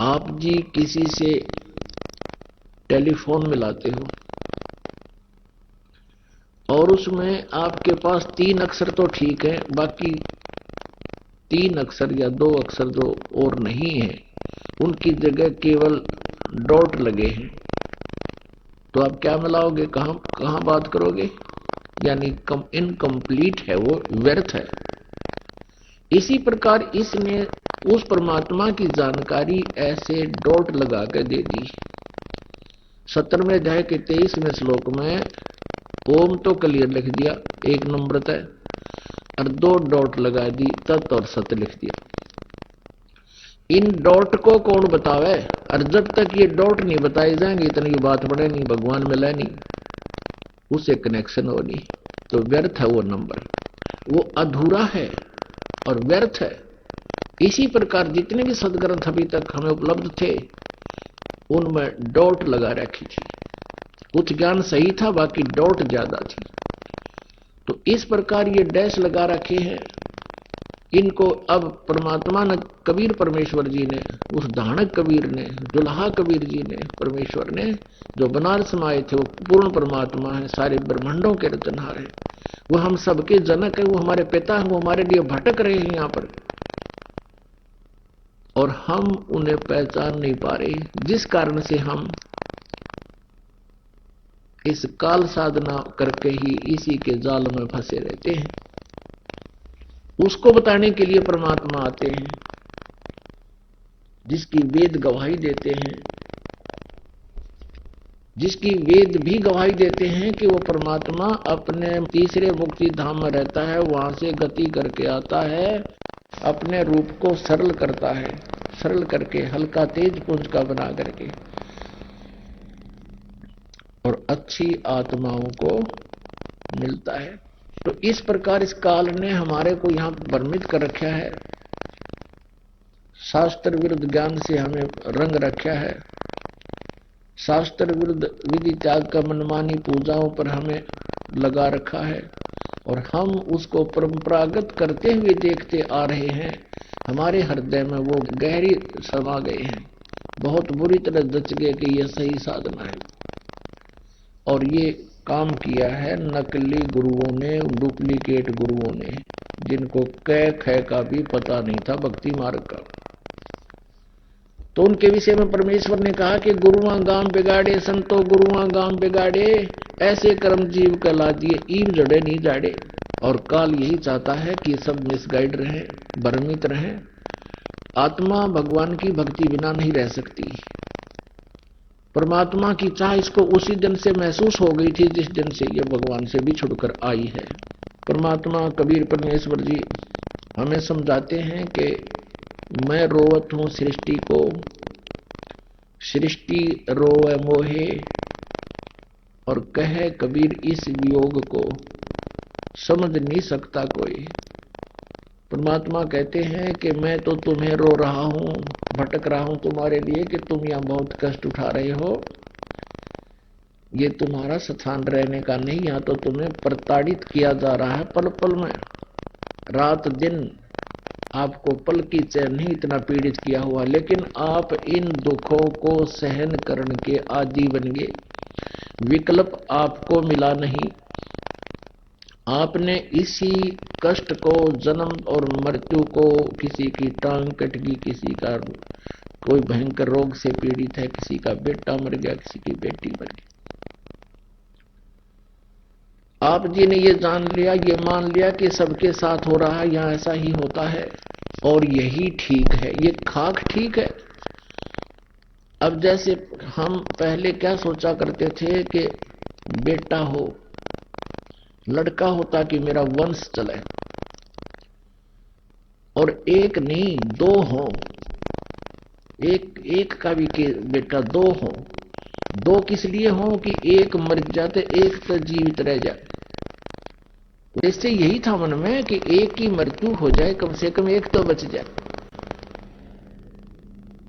Speaker 2: आप जी किसी से टेलीफोन मिलाते हो और उसमें आपके पास 3 अक्षर तो ठीक है, बाकी 3 अक्षर या 2 अक्षर जो और नहीं है उनकी जगह केवल डॉट लगे हैं, तो आप क्या मिलाओगे? कहां बात करोगे? यानी इनकम्प्लीट है, वो व्यर्थ है। इसी प्रकार इसने उस परमात्मा की जानकारी ऐसे डॉट लगा कर दे दी। 17वें अध्याय के 23वें श्लोक में ओम तो क्लियर लिख दिया, 1 नंबर तय, और 2 डॉट लगा दी, तत् और सत लिख दिया। इन डॉट को कौन बतावे? और जब तक ये डॉट नहीं बताए जाएंगे इतनी बात बढ़े नहीं, भगवान मिले नहीं, उसे कनेक्शन हो नहीं, तो व्यर्थ है वो नंबर। वो अधूरा है और व्यर्थ है। इसी प्रकार जितने भी सदग्रंथ अभी तक हमें उपलब्ध थे उनमें डॉट लगा रखी थी। कुछ ज्ञान सही था, बाकी डॉट ज्यादा थी। तो इस प्रकार ये डैश लगा रखे हैं। इनको अब परमात्मा ने, कबीर परमेश्वर जी ने, उस धानक कबीर ने, दुल्हा कबीर जी ने, परमेश्वर ने जो बनारस में आए थे वो पूर्ण परमात्मा है, सारे ब्रह्मांडों के रचनहार है, वो हम सबके जनक है, वो हमारे पिता है, वो हमारे लिए भटक रहे हैं यहाँ पर और हम उन्हें पहचान नहीं पा रहे, जिस कारण से हम इस काल साधना करके ही इसी के जाल में फंसे रहते हैं। उसको बताने के लिए परमात्मा आते हैं, जिसकी वेद गवाही देते हैं, जिसकी वेद भी गवाही देते हैं कि वो परमात्मा अपने तीसरे मुक्ति धाम में रहता है, वहां से गति करके आता है, अपने रूप को सरल करता है, सरल करके हल्का तेज पुंज का बना करके, और अच्छी आत्माओं को मिलता है। तो इस प्रकार इस काल ने हमारे को यहां भ्रमित कर रखा है, शास्त्र विरुद्ध ज्ञान से हमें रंग रखा है, शास्त्र विरुद्ध विधि त्याग का मनमानी पूजाओं पर हमें लगा रखा है और हम उसको परंपरागत करते हुए देखते आ रहे हैं। हमारे हृदय में वो गहरी समा गए हैं, बहुत बुरी तरह दच गए कि यह सही साधना है। और ये काम किया है नकली गुरुओं ने, डुप्लीकेट गुरुओं ने, जिनको कै ख का भी पता नहीं था भक्ति मार्ग का। तो उनके विषय में परमेश्वर ने कहा कि गुरुआ गांव बिगाड़े, संतो गुरुआ गांव बिगाड़े, ऐसे कर्म जीव कहला दिए, ईव जड़े नहीं जाड़े। और काल यही चाहता है कि सब मिसगाइड रहे, भ्रमित रहे। आत्मा भगवान की भक्ति बिना नहीं रह सकती। परमात्मा की चाह इसको उसी दिन से महसूस हो गई थी जिस दिन से ये भगवान से बिछुड़कर आई है। परमात्मा कबीर परमेश्वर जी हमें समझाते हैं कि मैं रोवत हूं सृष्टि को, सृष्टि रोवे मोहे, और कहे कबीर इस वियोग को समझ नहीं सकता कोई। परमात्मा कहते हैं कि मैं तो तुम्हें रो रहा हूं, भटक रहा हूं तुम्हारे लिए कि तुम यहां बहुत कष्ट उठा रहे हो। ये तुम्हारा स्थान रहने का नहीं, यहां तो तुम्हें प्रताड़ित किया जा रहा है पल पल में, रात दिन आपको पल की चैन नहीं इतना पीड़ित किया हुआ, लेकिन आप इन दुखों को सहन करने के आदी बन गए। विकल्प आपको मिला नहीं। आपने इसी कष्ट को, जन्म और मृत्यु को, किसी की टांग कट गई, किसी का कोई भयंकर रोग से पीड़ित है, किसी का बेटा मर गया, किसी की बेटी मर गई, आप जी ने ये जान लिया, ये मान लिया कि सबके साथ हो रहा है, यहां ऐसा ही होता है और यही ठीक है, ये खाक ठीक है। अब जैसे हम पहले क्या सोचा करते थे कि बेटा हो, लड़का होता कि मेरा वंश चले, और एक नहीं दो हो, एक का भी के बेटा दो हो। दो किस लिए हो कि एक मर जाते एक तो जीवित रह जाए। वैसे यही था मन में कि एक की मृत्यु हो जाए, कम से कम एक तो बच जाए।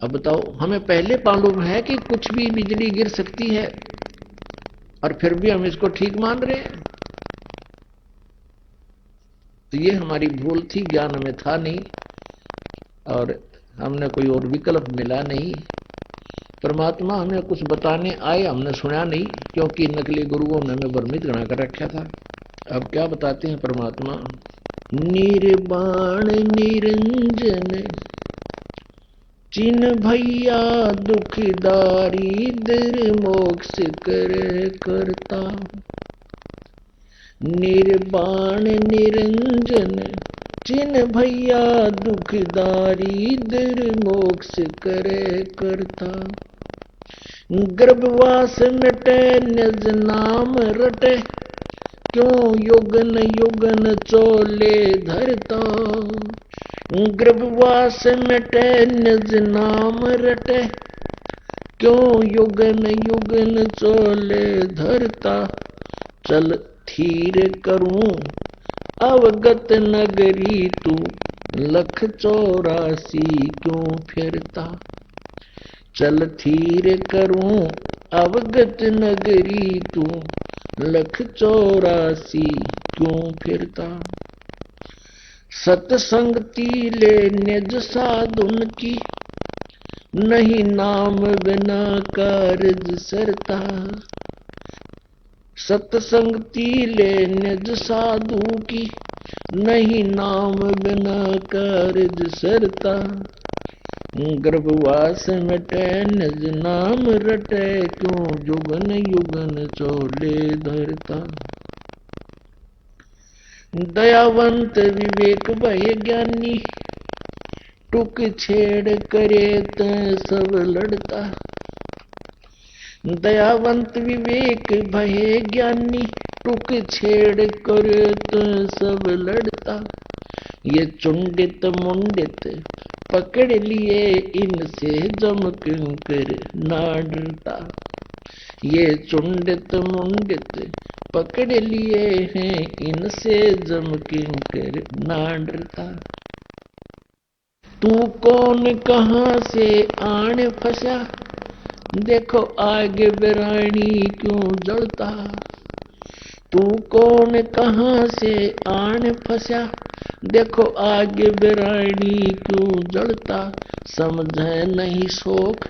Speaker 2: अब बताओ, हमें पहले मालूम है कि कुछ भी बिजली गिर सकती है और फिर भी हम इसको ठीक मान रहे हैं। तो ये हमारी भूल थी, ज्ञान हमें था नहीं और हमने कोई और विकल्प मिला नहीं। परमात्मा हमें कुछ बताने आए, हमने सुना नहीं, क्योंकि नकली गुरुओं ने हमें भ्रमित बना कर रखा था। अब क्या बताते हैं परमात्मा? निर्वाण निरंजन चिन भैया दुखदारी दर मोक्ष कर करता। निर्वाण निरंजन चिन भैया दुखदारी दर मोक्ष करे करता। गर्भवास मिटे निज नाम रटे, क्यों युगन युगन चोले धरता। गर्भवास मिटे निज नाम रटे, क्यों युगन युगन चोले धरता। चल थीर करूं अवगत नगरी तू लख 84 क्यों फिरता। चल थीर करूं अवगत नगरी तू लख 84 क्यों फिरता। सतसंगति ले निज साधुन की नहीं नाम बिना कारज सरता। सतसंगति ले निज साधु की नहीं नाम बिना कारज सरता। गर्भवास मिटे निज नाम रटे क्यों युगन युगन चोले धरता। दयावंत विवेक भय ज्ञानी टुक छेड़ करे त सब लड़ता। दयावंत विवेक भय ज्ञानी टुक छेड़ करे त सब लड़ता। ये चुंडित मुंडित पकड़ लिए इनसे जम कर ना डरता। ये चुंडित मुंडित पकड़ लिए हैं इनसे जम कर ना डरता। तू कौन कहां से आन फंसा देखो आगे बिरानी क्यों जलता। तू कौन कहां से आन फंसा देखो आगे बिरानी क्यों जलता। समझे नहीं सोख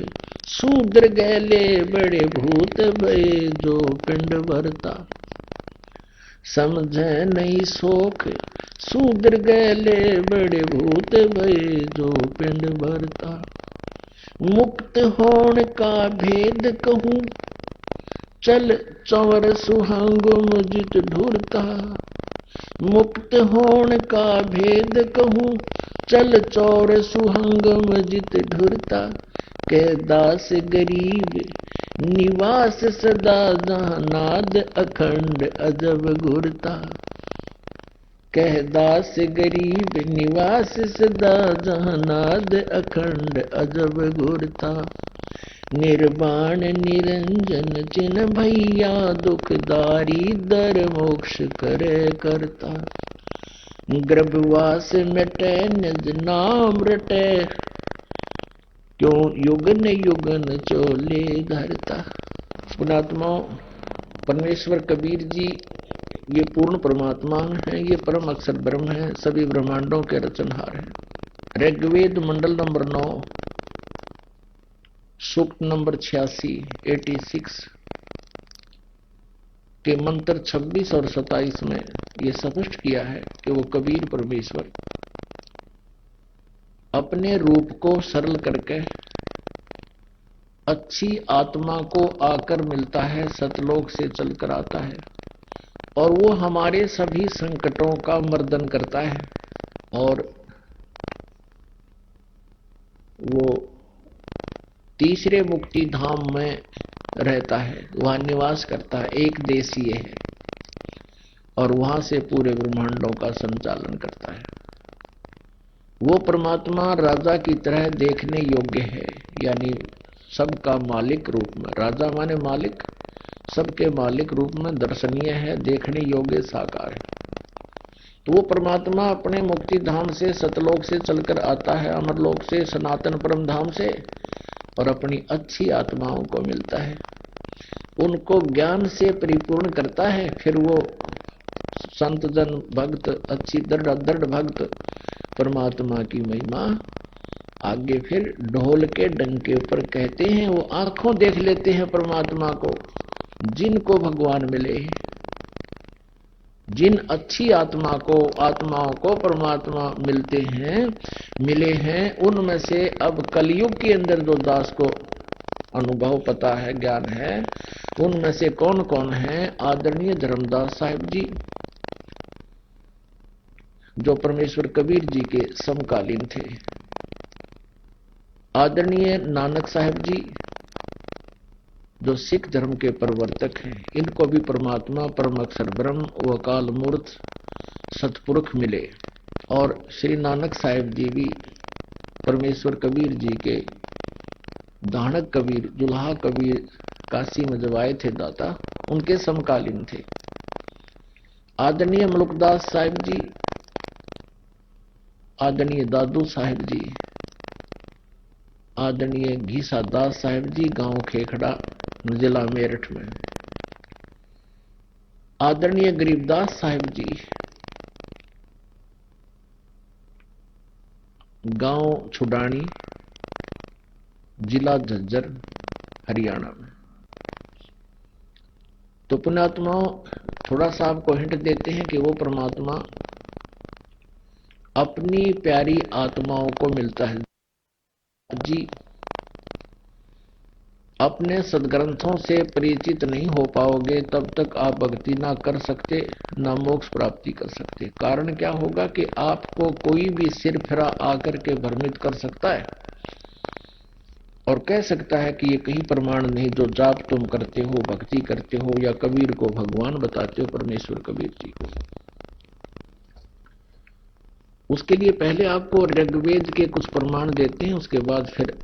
Speaker 2: शूद्र गैले बड़े भूत भये जो पिंड भरता। समझे नहीं सोख शूद्र गैले बड़े भूत भये जो पिंड भरता। मुक्त होने का भेद कहूं चल चंवर सुहांगुम जित ढूरता। मुक्त होने का भेद कहूं चल चौर सुहंगम जित ढूरता। कह दास गरीब निवास सदा जहां नाद अखंड अजब घुरता। कह दास गरीब निवास सदा जहां नाद अखंड अजब घुरता। निर्वाण निरंजन चिन भैया दुखदारी दर मोक्ष करे करता। गर्भवास मिटे निज नाम रटे क्यों युगन युगन चोले धरता। पुणात्मा परमेश्वर कबीर जी ये पूर्ण परमात्मा हैं, ये परम अक्षर ब्रह्म है, सभी ब्रह्मांडों के रचनहार हैं। ऋग्वेद मंडल नंबर 9 सूक्त नंबर 86 के मंत्र 26 और 27 में ये स्पष्ट किया है कि वो कबीर परमेश्वर अपने रूप को सरल करके अच्छी आत्मा को आकर मिलता है, सतलोक से चलकर आता है और वो हमारे सभी संकटों का मर्दन करता है और वो तीसरे मुक्ति धाम में रहता है, वहां निवास करता है, एक देशीय है और वहां से पूरे ब्रह्मांडों का संचालन करता है। वो परमात्मा राजा की तरह देखने योग्य है, यानी सबका मालिक रूप में। राजा माने मालिक, सबके मालिक रूप में दर्शनीय है, देखने योग्य साकार है। तो वो परमात्मा अपने मुक्ति धाम से सतलोक से चलकर आता है, अमरलोक से, सनातन परम धाम से, और अपनी अच्छी आत्माओं को मिलता है, उनको ज्ञान से परिपूर्ण करता है। फिर वो संत जन भक्त, अच्छी दृढ़ भक्त परमात्मा की महिमा आगे फिर ढोल के डंके ऊपर कहते हैं। वो आंखों देख लेते हैं परमात्मा को, जिनको भगवान मिले, जिन अच्छी आत्माओं को परमात्मा मिले हैं, उनमें से अब कलयुग के अंदर जो दास को अनुभव पता है, ज्ञान है, उनमें से कौन कौन है? आदरणीय धर्मदास साहिब जी जो परमेश्वर कबीर जी के समकालीन थे, आदरणीय नानक साहिब जी जो सिख धर्म के प्रवर्तक हैं, इनको भी परमात्मा परम अक्षर ब्रह्म व अकाल मूर्त सतपुरुष मिले, और श्री नानक साहिब जी भी परमेश्वर कबीर जी के दानक कबीर, जुल्हा कबीर काशी में जब आए थे दाता, उनके समकालीन थे। आदरणीय मुल्कदास साहिब जी, आदरणीय दादू साहिब जी, आदरणीय घीसा दास साहिब जी, गांव खेखड़ा, जिला मेरठ में, आदरणीय गरीबदास साहिब जी, गांव छुडानी, जिला झज्जर, हरियाणा में। तो पुण्यात्माओं, थोड़ा सा आपको हिंट देते हैं कि वो परमात्मा अपनी प्यारी आत्माओं को मिलता है। जी अपने सदग्रंथों से परिचित नहीं हो पाओगे तब तक आप भक्ति ना कर सकते, ना मोक्ष प्राप्ति कर सकते। कारण क्या होगा कि आपको कोई भी सिर फिरा आकर के भ्रमित कर सकता है और कह सकता है कि ये कहीं प्रमाण नहीं, जो जाप तुम करते हो, भक्ति करते हो, या कबीर को भगवान बताते हो, परमेश्वर कबीर जी को। उसके लिए पहले आपको ऋग्वेद के कुछ प्रमाण देते हैं, उसके बाद फिर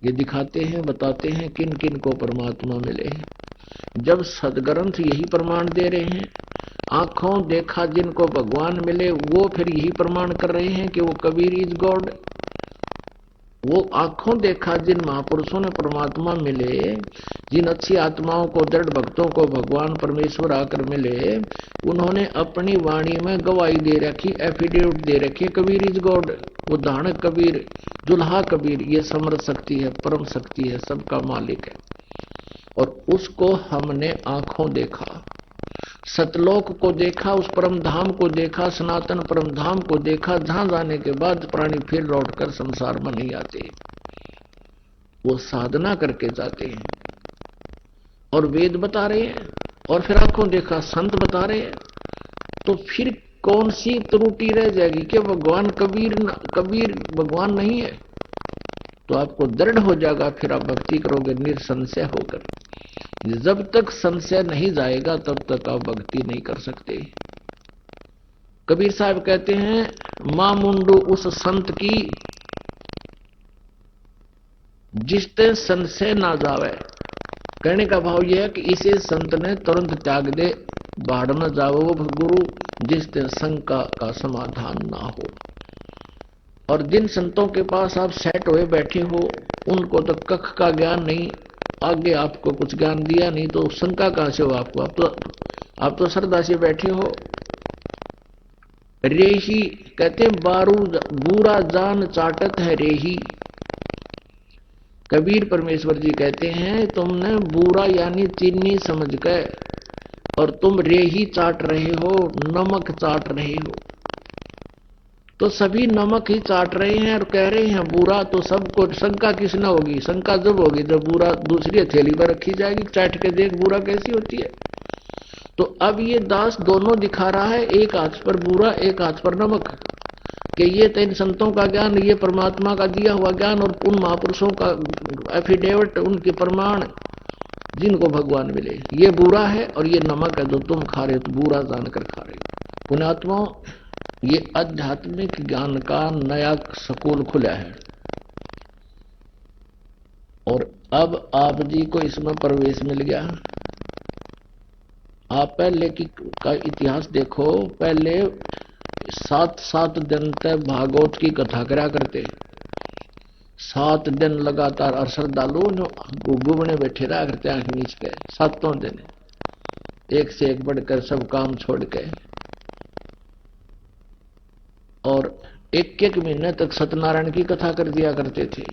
Speaker 2: ये दिखाते हैं, बताते हैं किन किन को परमात्मा मिले हैं। जब सदग्रंथ यही प्रमाण दे रहे हैं, आंखों देखा जिनको भगवान मिले वो फिर यही प्रमाण कर रहे हैं कि वो कबीर इज गॉड। वो आंखों देखा जिन महापुरुषों ने परमात्मा मिले, जिन अच्छी आत्माओं को, दृढ़ भक्तों को भगवान परमेश्वर आकर मिले, उन्होंने अपनी वाणी में गवाही दे रखी, एफिडेविट दे रखी, कबीर इज गॉड। वो धानक कबीर, जुल्हा कबीर, ये समर्थ शक्ति है, परम शक्ति है, सबका मालिक है। और उसको हमने आंखों देखा, सतलोक को देखा, उस परम धाम को देखा, सनातन परम धाम को देखा, जहां जाने के बाद प्राणी फिर लौटकर संसार में नहीं आते, वो साधना करके जाते हैं। और वेद बता रहे हैं और फिर आंखों देखा संत बता रहे हैं, तो फिर कौन सी त्रुटि रह जाएगी कि भगवान कबीर भगवान नहीं है? तो आपको दृढ़ हो जाएगा, फिर आप भक्ति करोगे निसंशय होकर। जब तक संशय नहीं जाएगा तब तक आप भक्ति नहीं कर सकते। कबीर साहब कहते हैं, मां मुंडू उस संत की जिसते संशय ना जावे। कहने का भाव यह है कि इसे संत ने तुरंत त्याग दे, बाढ़ न जाओ वो गुरु जिसते शंका का समाधान ना हो। और जिन संतों के पास आप सेट हुए बैठे हो, उनको तो कख का ज्ञान नहीं, आगे आपको कुछ ज्ञान दिया नहीं, तो शंका कहां से हो आपको? आप तो श्रद्धा से बैठे हो। रेही कहते बारूद बुरा जान चाटत है रेही। कबीर परमेश्वर जी कहते हैं, तुमने बुरा यानी चीनी समझ के और तुम रेही चाट रहे हो, नमक चाट रहे हो। तो सभी नमक ही चाट रहे हैं और कह रहे हैं बुरा, तो सबको शंका किस न होगी? शंका जब होगी जब बुरा दूसरी हथेली पर रखी जाएगी, चाट के देख बुरा कैसी होती है। तो अब ये दास दोनों दिखा रहा है, एक हाथ पर बुरा, एक हाथ पर नमक, कि ये इन संतों का ज्ञान, ये परमात्मा का दिया हुआ ज्ञान और उन महापुरुषों का एफिडेविट, उनके प्रमाण जिनको भगवान मिले, ये बुरा है और ये नमक है जो तुम खा रहे हो, तो बुरा जानकर खा रहे हो। पुण्यात्माओं, ये आध्यात्मिक ज्ञान का नया स्कूल खुला है और अब आप जी को इसमें प्रवेश मिल गया। आप पहले का इतिहास देखो, पहले 7 दिन तक भागवत की कथा करा करते, 7 दिन लगातार, और श्रद्धालु गुबने बैठे रहा करते आंख नीच के, 7 दिन एक से एक बढ़कर सब काम छोड़ के, और एक महीने तक सत्यनारायण की कथा कर दिया करते थे।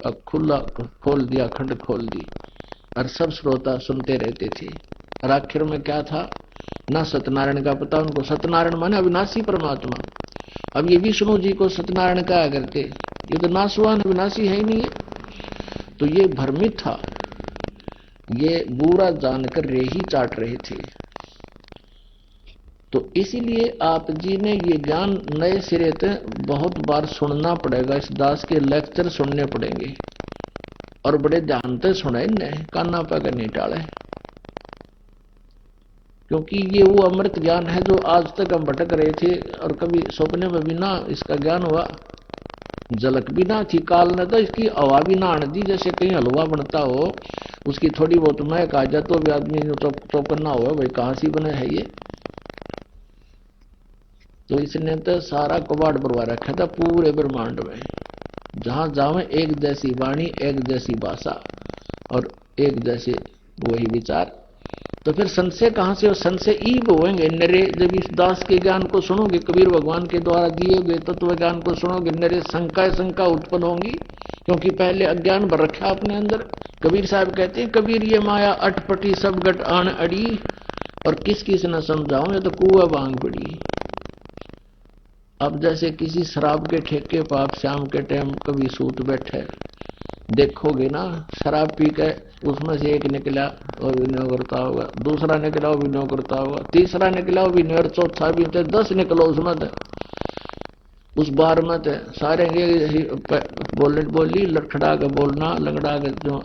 Speaker 2: अब खुला खोल दिया, खंड खोल दी और सब श्रोता सुनते रहते थे। और आखिर में क्या था, ना सत्यनारायण का पता उनको। सत्यनारायण माने अविनाशी परमात्मा। अब ये विष्णु जी को सत्यनारायण कहा करते, ये तो नासवान अविनाशी है ही नहीं है। तो ये भ्रमित था, ये बुरा जानकर रेही चाट रहे थे। तो इसीलिए आप जी ने ये ज्ञान नए सिरे से बहुत बार सुनना पड़ेगा। इस दास के लेक्चर सुनने पड़ेंगे और बड़े ध्यान से सुने, काना पर नहीं टाले, क्योंकि ये वो अमृत ज्ञान है जो आज तक हम भटक रहे थे और कभी सपने में भी ना इसका ज्ञान हुआ। झलक भी ना थी काल ने तो इसकी हवा भी ना आने दी, जैसे कहीं हलवा बनता हो उसकी थोड़ी बहुत महक आ जाए तो भी आदमी तो करना हुआ भाई कहां से बना है ये। तो इसने तो सारा कबाड़ भरवा रखा था पूरे ब्रह्मांड में, जहां जावे एक जैसी वाणी, एक जैसी भाषा और एक जैसे वही विचार। तो फिर संशय कहां से हो? संशय ईब होंगे नरे जब इस दास के ज्ञान को सुनोगे, कबीर भगवान के द्वारा दिए गए तत्व ज्ञान को सुनोगे, नरे शंका उत्पन्न होंगी, क्योंकि पहले अज्ञान भर रखा अपने अंदर। कबीर साहब कहते हैं, कबीर ये माया अटपटी सब गट आन अड़ी, और किस किस न समझाऊं ये तो कुआ बांग पड़ी। अब जैसे किसी शराब के ठेके पर आप शाम के टाइम कभी सूत बैठे देखोगे ना, शराब पी के उसमें से एक निकला और भी नहीं करता होगा, दूसरा निकला वो भी नहीं करता होगा, तीसरा निकला वो भी नहीं, और चौथा भी थे, 10 निकलो उसमें थे, उस बार में थे सारे बोली लड़खड़ा के बोलना, लंगड़ा के जो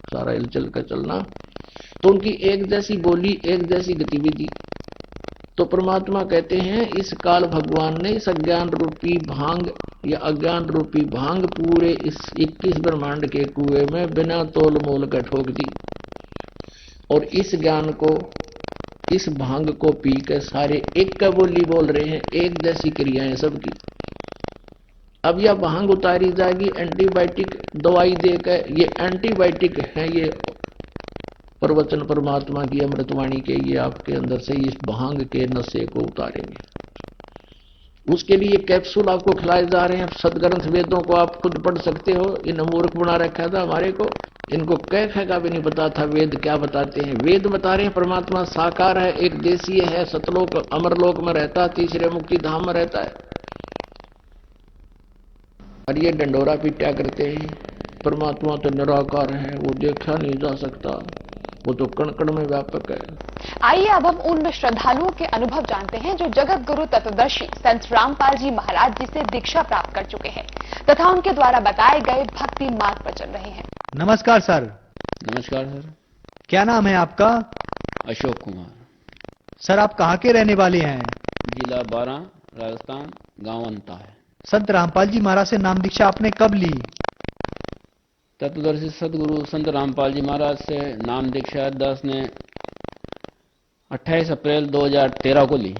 Speaker 2: सारा हिल चल के चलना, तो उनकी एक जैसी बोली, एक जैसी गतिविधि। तो परमात्मा कहते हैं इस काल भगवान ने इस अज्ञान रूपी भांग या अज्ञान रूपी भांग पूरे इस 21 ब्रह्मांड के कुएं में बिना तोल मोल का ठोक दी, और इस ज्ञान को, इस भांग को पी के सारे एक का बोली बोल रहे हैं, एक जैसी क्रियाएं सबकी। अब यह भांग उतारी जाएगी एंटीबायोटिक दवाई देकर, ये एंटीबायोटिक है, ये प्रवचन परमात्मा की अमृतवाणी के, ये आपके अंदर से इस भांग के नशे को उतारेंगे। उसके लिए कैप्सूल आपको खिलाए जा रहे हैं, सदग्रंथ वेदों को आप खुद पढ़ सकते हो। इन मूर्ख बना रखा था हमारे को, इनको कह का भी नहीं पता था वेद क्या बताते हैं। वेद बता रहे हैं परमात्मा साकार है, एक देशीय है, सतलोक अमरलोक में रहता है, तीसरे मुक्ति धाम में रहता है, और ये डंडोरा पीटा करते हैं परमात्मा तो निराकार है, वो देखा नहीं जा सकता, वो तो कण कण में व्यापक है।
Speaker 3: आइए अब हम उन श्रद्धालुओं के अनुभव जानते हैं जो जगत गुरु तत्वदर्शी संत रामपाल जी महाराज जी से दीक्षा प्राप्त कर चुके हैं तथा उनके द्वारा बताए गए भक्ति मार्ग पर चल रहे हैं।
Speaker 4: नमस्कार सर।
Speaker 5: नमस्कार सर।
Speaker 4: क्या नाम है आपका?
Speaker 5: अशोक कुमार।
Speaker 4: सर आप कहाँ के रहने वाले हैं?
Speaker 5: जिला बारां, राजस्थान, गांव अंता है।
Speaker 4: संत रामपाल जी महाराज से नाम दीक्षा आपने कब ली?
Speaker 5: तत्वदर्शी सदगुरु संत रामपाल जी महाराज से नाम दीक्षा 28 अप्रैल 2013 को ली।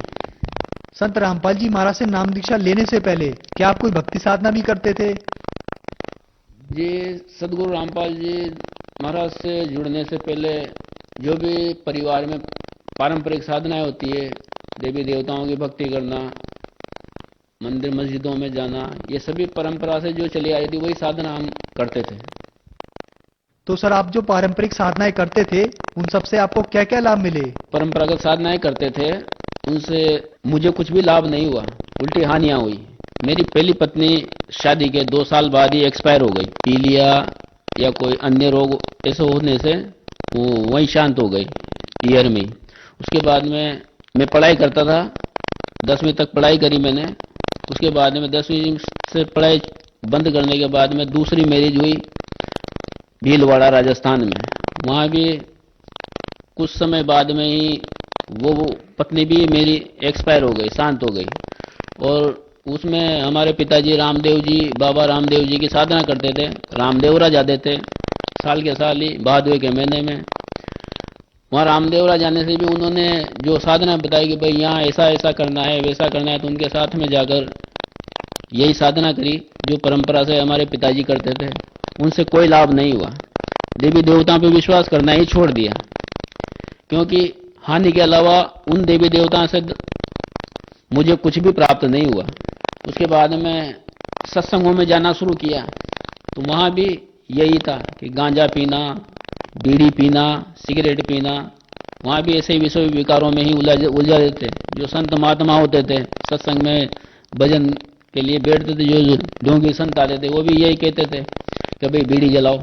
Speaker 4: संत रामपाल जी महाराज से नाम दीक्षा लेने से पहले क्या आप कोई भक्ति साधना भी करते थे?
Speaker 5: जी, सदगुरु रामपाल जी महाराज से जुड़ने से पहले जो भी परिवार में पारंपरिक साधनाएं होती है, देवी देवताओं की भक्ति करना, मंदिर मस्जिदों में जाना, ये सभी परंपरा से जो चली आई थी वही साधना हम करते थे।
Speaker 4: तो सर आप जो पारंपरिक साधनाएं करते थे उन सब से आपको क्या क्या लाभ मिले?
Speaker 5: परंपरागत साधनाएं करते थे, उनसे मुझे कुछ भी लाभ नहीं हुआ, उल्टी हानियां हुई। मेरी पहली पत्नी शादी के 2 साल बाद ही एक्सपायर हो गई। पीलिया या कोई अन्य रोग ऐसे होने से वो वहीं शांत हो गई ईयर में। उसके बाद में मैं पढ़ाई करता था, 10वीं तक पढ़ाई करी मैंने। उसके बाद में 10वीं से पढ़ाई बंद करने के बाद में दूसरी मैरिज हुई भीलवाड़ा राजस्थान में। वहाँ भी कुछ समय बाद में ही वो पत्नी भी मेरी एक्सपायर हो गई, शांत हो गई। और उसमें हमारे पिताजी रामदेव जी, बाबा रामदेव जी की साधना करते थे। रामदेवरा जाते थे साल के साल ही, भादवे के महीने में। वहाँ रामदेवरा जाने से भी उन्होंने जो साधना बताई कि भाई यहाँ ऐसा ऐसा करना है, वैसा करना है, तो उनके साथ में जाकर यही साधना करी जो परंपरा से हमारे पिताजी करते थे। उनसे कोई लाभ नहीं हुआ। देवी देवताओं पे विश्वास करना ही छोड़ दिया, क्योंकि हानि के अलावा उन देवी देवताओं से मुझे कुछ भी प्राप्त नहीं हुआ। उसके बाद में सत्संगों में जाना शुरू किया, तो वहाँ भी यही था कि गांजा पीना, बीड़ी पीना, सिगरेट पीना, वहाँ भी ऐसे विषय विकारों में ही उलझा देते। जो संत महात्मा होते थे सत्संग में भजन के लिए बैठते थे, जो ढोंगी संत आते थे, वो भी यही कहते थे कि भाई बीड़ी जलाओ,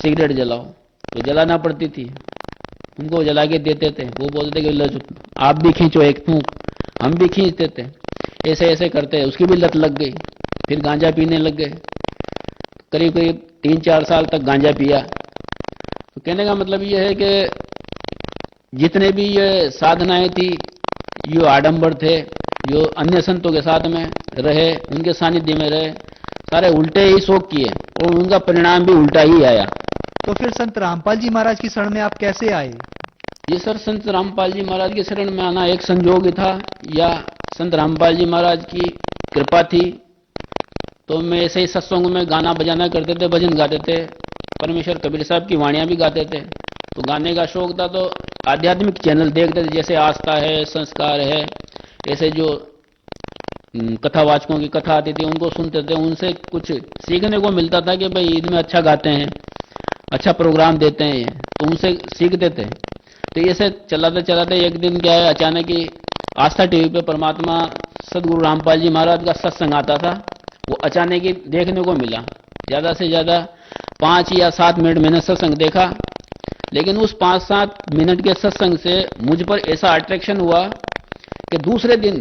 Speaker 5: सिगरेट जलाओ। तो जलाना पड़ती थी, उनको जला के देते थे। वो बोलते कि आप भी खींचो एक फूंक, हम भी खींचते थे। ऐसे ऐसे करते, उसकी भी लत लग गई। फिर गांजा पीने लग गए। करीब करीब 3-4 साल तक गांजा पिया। तो कहने का मतलब ये है कि जितने भी ये साधनाएं थी, ये आडंबर थे, जो अन्य संतों के साथ में रहे, उनके सानिध्य में रहे, सारे उल्टे ही शौक किए और उनका परिणाम भी उल्टा ही आया।
Speaker 4: तो फिर संत रामपाल जी महाराज की शरण में आप कैसे आए?
Speaker 5: जी सर, संत रामपाल जी महाराज की शरण में आना एक संयोग ही था या संत रामपाल जी महाराज की कृपा थी। तो मैं ऐसे ही सत्संग में गाना बजाना करते थे, भजन गाते थे, परमेश्वर कबीर साहब की वाणियां भी गाते थे। तो गाने का शौक था तो आध्यात्मिक चैनल देखते थे, जैसे आस्था है, संस्कार है, ऐसे जो कथावाचकों की कथा आती थी उनको सुनते थे। उनसे कुछ सीखने को मिलता था कि भाई इनमें अच्छा गाते हैं, अच्छा प्रोग्राम देते हैं, तो उनसे सीखते थे। तो ऐसे चलाते चलाते एक दिन क्या है, अचानक ही आस्था टीवी पे परमात्मा सदगुरु रामपाल जी महाराज का सत्संग आता था। वो अचानक ही देखने को मिला। ज्यादा से ज्यादा 5 या 7 मिनट मैंने सत्संग देखा, लेकिन उस 5-7 मिनट के सत्संग से मुझ पर ऐसा अट्रैक्शन हुआ कि दूसरे दिन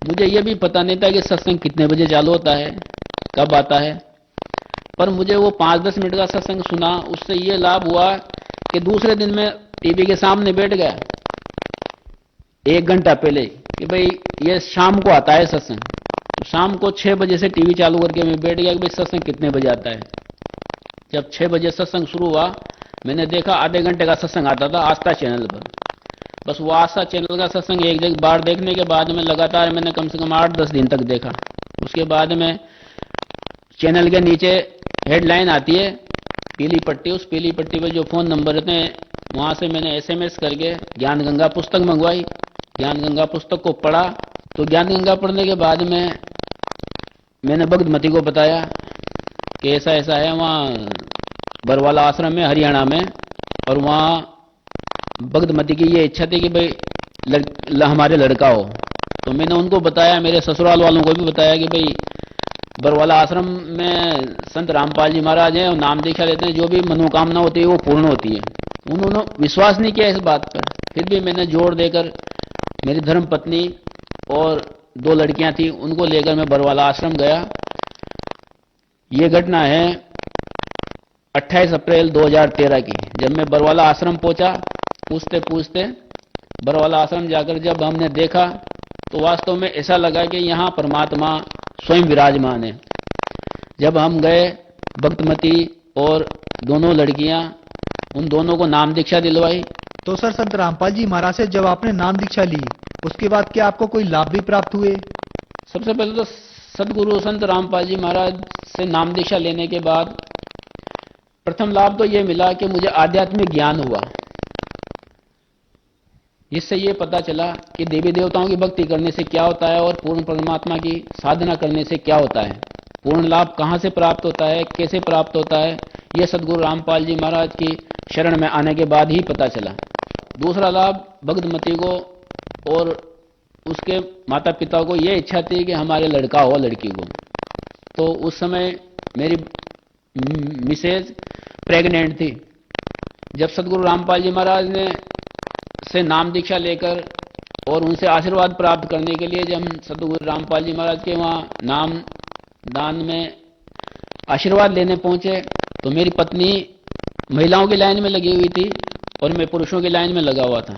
Speaker 5: मुझे यह भी पता नहीं था कि सत्संग कितने बजे चालू होता है, कब आता है, पर मुझे वो 5-10 मिनट का सत्संग सुना। उससे ये लाभ हुआ कि दूसरे दिन मैं टीवी के सामने बैठ गया 1 घंटा पहले कि भाई ये शाम को आता है सत्संग। तो शाम को 6 बजे से टीवी चालू करके मैं बैठ गया कि भाई सत्संग कितने बजे आता है। जब 6 बजे सत्संग शुरू हुआ, मैंने देखा आधे घंटे का सत्संग आता था आस्था चैनल पर। बस वो आस्था चैनल का सत्संग एक बार देखने के बाद में लगातार मैंने कम से कम 8-10 दिन तक देखा। उसके बाद में चैनल के नीचे हेडलाइन आती है पीली पट्टी, उस पीली पट्टी पे जो फोन नंबर रहते हैं वहां से मैंने SMS करके ज्ञान गंगा पुस्तक मंगवाई। ज्ञान गंगा पुस्तक को पढ़ा। तो ज्ञान गंगा पढ़ने के बाद में मैंने भगतमती को बताया कि ऐसा ऐसा है वहाँ बरवाला आश्रम में हरियाणा में, और वहाँ भगतमती की ये इच्छा थी कि भाई हमारे लड़का हो। तो मैंने उनको बताया, मेरे ससुराल वालों को भी बताया कि भाई बरवाला आश्रम में संत रामपाल जी महाराज हैं और नाम दीक्षा लेते हैं, जो भी मनोकामना होती है वो पूर्ण होती है। उन्होंने विश्वास नहीं किया इस बात पर, फिर भी मैंने जोर देकर मेरी धर्म पत्नी और 2 लड़कियां थी उनको लेकर मैं बरवाला आश्रम गया। ये घटना है 28 अप्रैल 2013 की। जब मैं बरवाला आश्रम पहुंचा, पूछते पूछते बरवाला आश्रम जाकर जब हमने देखा तो वास्तव में ऐसा लगा कि यहाँ परमात्मा स्वयं विराजमान है। जब हम गए, भक्तमती और दोनों लड़कियां, उन दोनों को नाम दीक्षा दिलवाई।
Speaker 4: तो सर संत रामपाल जी महाराज से जब आपने नाम दीक्षा ली, उसके बाद क्या आपको कोई लाभ भी प्राप्त हुए?
Speaker 5: सबसे पहले तो सदगुरु संत रामपाल जी महाराज से नाम दीक्षा लेने के बाद प्रथम लाभ तो यह मिला कि मुझे आध्यात्मिक ज्ञान हुआ, जिससे ये पता चला कि देवी देवताओं की भक्ति करने से क्या होता है और पूर्ण परमात्मा की साधना करने से क्या होता है। पूर्ण लाभ कहाँ से प्राप्त होता है, कैसे प्राप्त होता है, यह सदगुरु रामपाल जी महाराज की शरण में आने के बाद ही पता चला। दूसरा लाभ, भगतमती को और उसके माता पिता को यह इच्छा थी कि हमारे लड़का हो लड़की को। तो उस समय मेरी मिसेज प्रेग्नेंट थी। जब सदगुरु रामपाल जी महाराज ने से नाम दीक्षा लेकर और उनसे आशीर्वाद प्राप्त करने के लिए जब हम सदगुरु रामपाल जी महाराज के वहाँ नाम दान में आशीर्वाद लेने पहुंचे, तो मेरी पत्नी महिलाओं की लाइन में लगी हुई थी और मैं पुरुषों की लाइन में लगा हुआ था।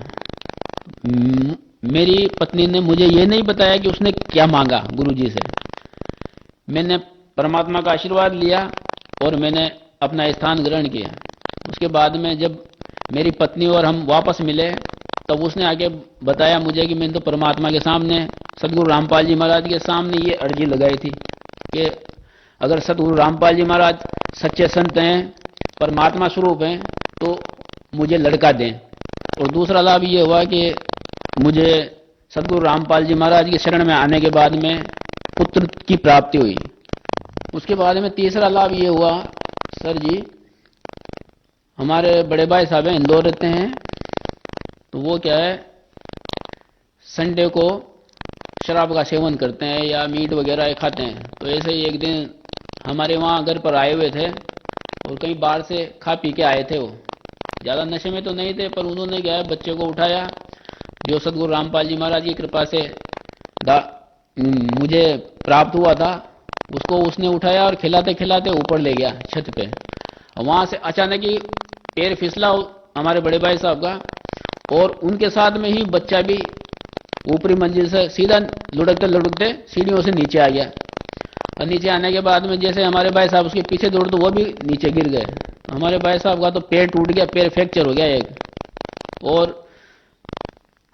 Speaker 5: मेरी पत्नी ने मुझे ये नहीं बताया कि उसने क्या मांगा गुरुजी से। मैंने परमात्मा का आशीर्वाद लिया और मैंने अपना स्थान ग्रहण किया। उसके बाद में जब मेरी पत्नी और हम वापस मिले, तब उसने आगे बताया मुझे कि मैंने तो परमात्मा के सामने, सदगुरु रामपाल जी महाराज के सामने ये अर्जी लगाई थी कि अगर सदगुरु रामपाल जी महाराज सच्चे संत हैं, परमात्मा स्वरूप हैं, तो मुझे लड़का दें। और दूसरा लाभ ये हुआ कि मुझे सदगुरु रामपाल जी महाराज की शरण में आने के बाद में पुत्र की प्राप्ति हुई। उसके बाद में तीसरा लाभ ये हुआ, सर जी हमारे बड़े भाई साहब हैं, इंदौर रहते हैं, तो वो क्या है संडे को शराब का सेवन करते हैं या मीट वगैरह खाते हैं। तो ऐसे ही एक दिन हमारे वहाँ घर पर आए हुए थे और कहीं बाहर से खा पी के आए थे। वो ज़्यादा नशे में तो नहीं थे, पर उन्होंने क्या है बच्चे को उठाया, जो सदगुरु रामपाल जी महाराज की कृपा से मुझे प्राप्त हुआ था, उसको उसने उठाया और खिलाते खिलाते ऊपर ले गया छत पे। वहां से अचानक ही पैर फिसला हमारे बड़े भाई साहब का, और उनके साथ में ही बच्चा भी ऊपरी मंजिल से सीधा लुढ़कते लुढ़कते सीढ़ियों से नीचे आ गया। और नीचे आने के बाद में जैसे हमारे भाई साहब उसके पीछे दौड़ तो वो भी नीचे गिर गए। तो हमारे भाई साहब का तो पैर टूट गया, पैर फ्रैक्चर हो गया एक। और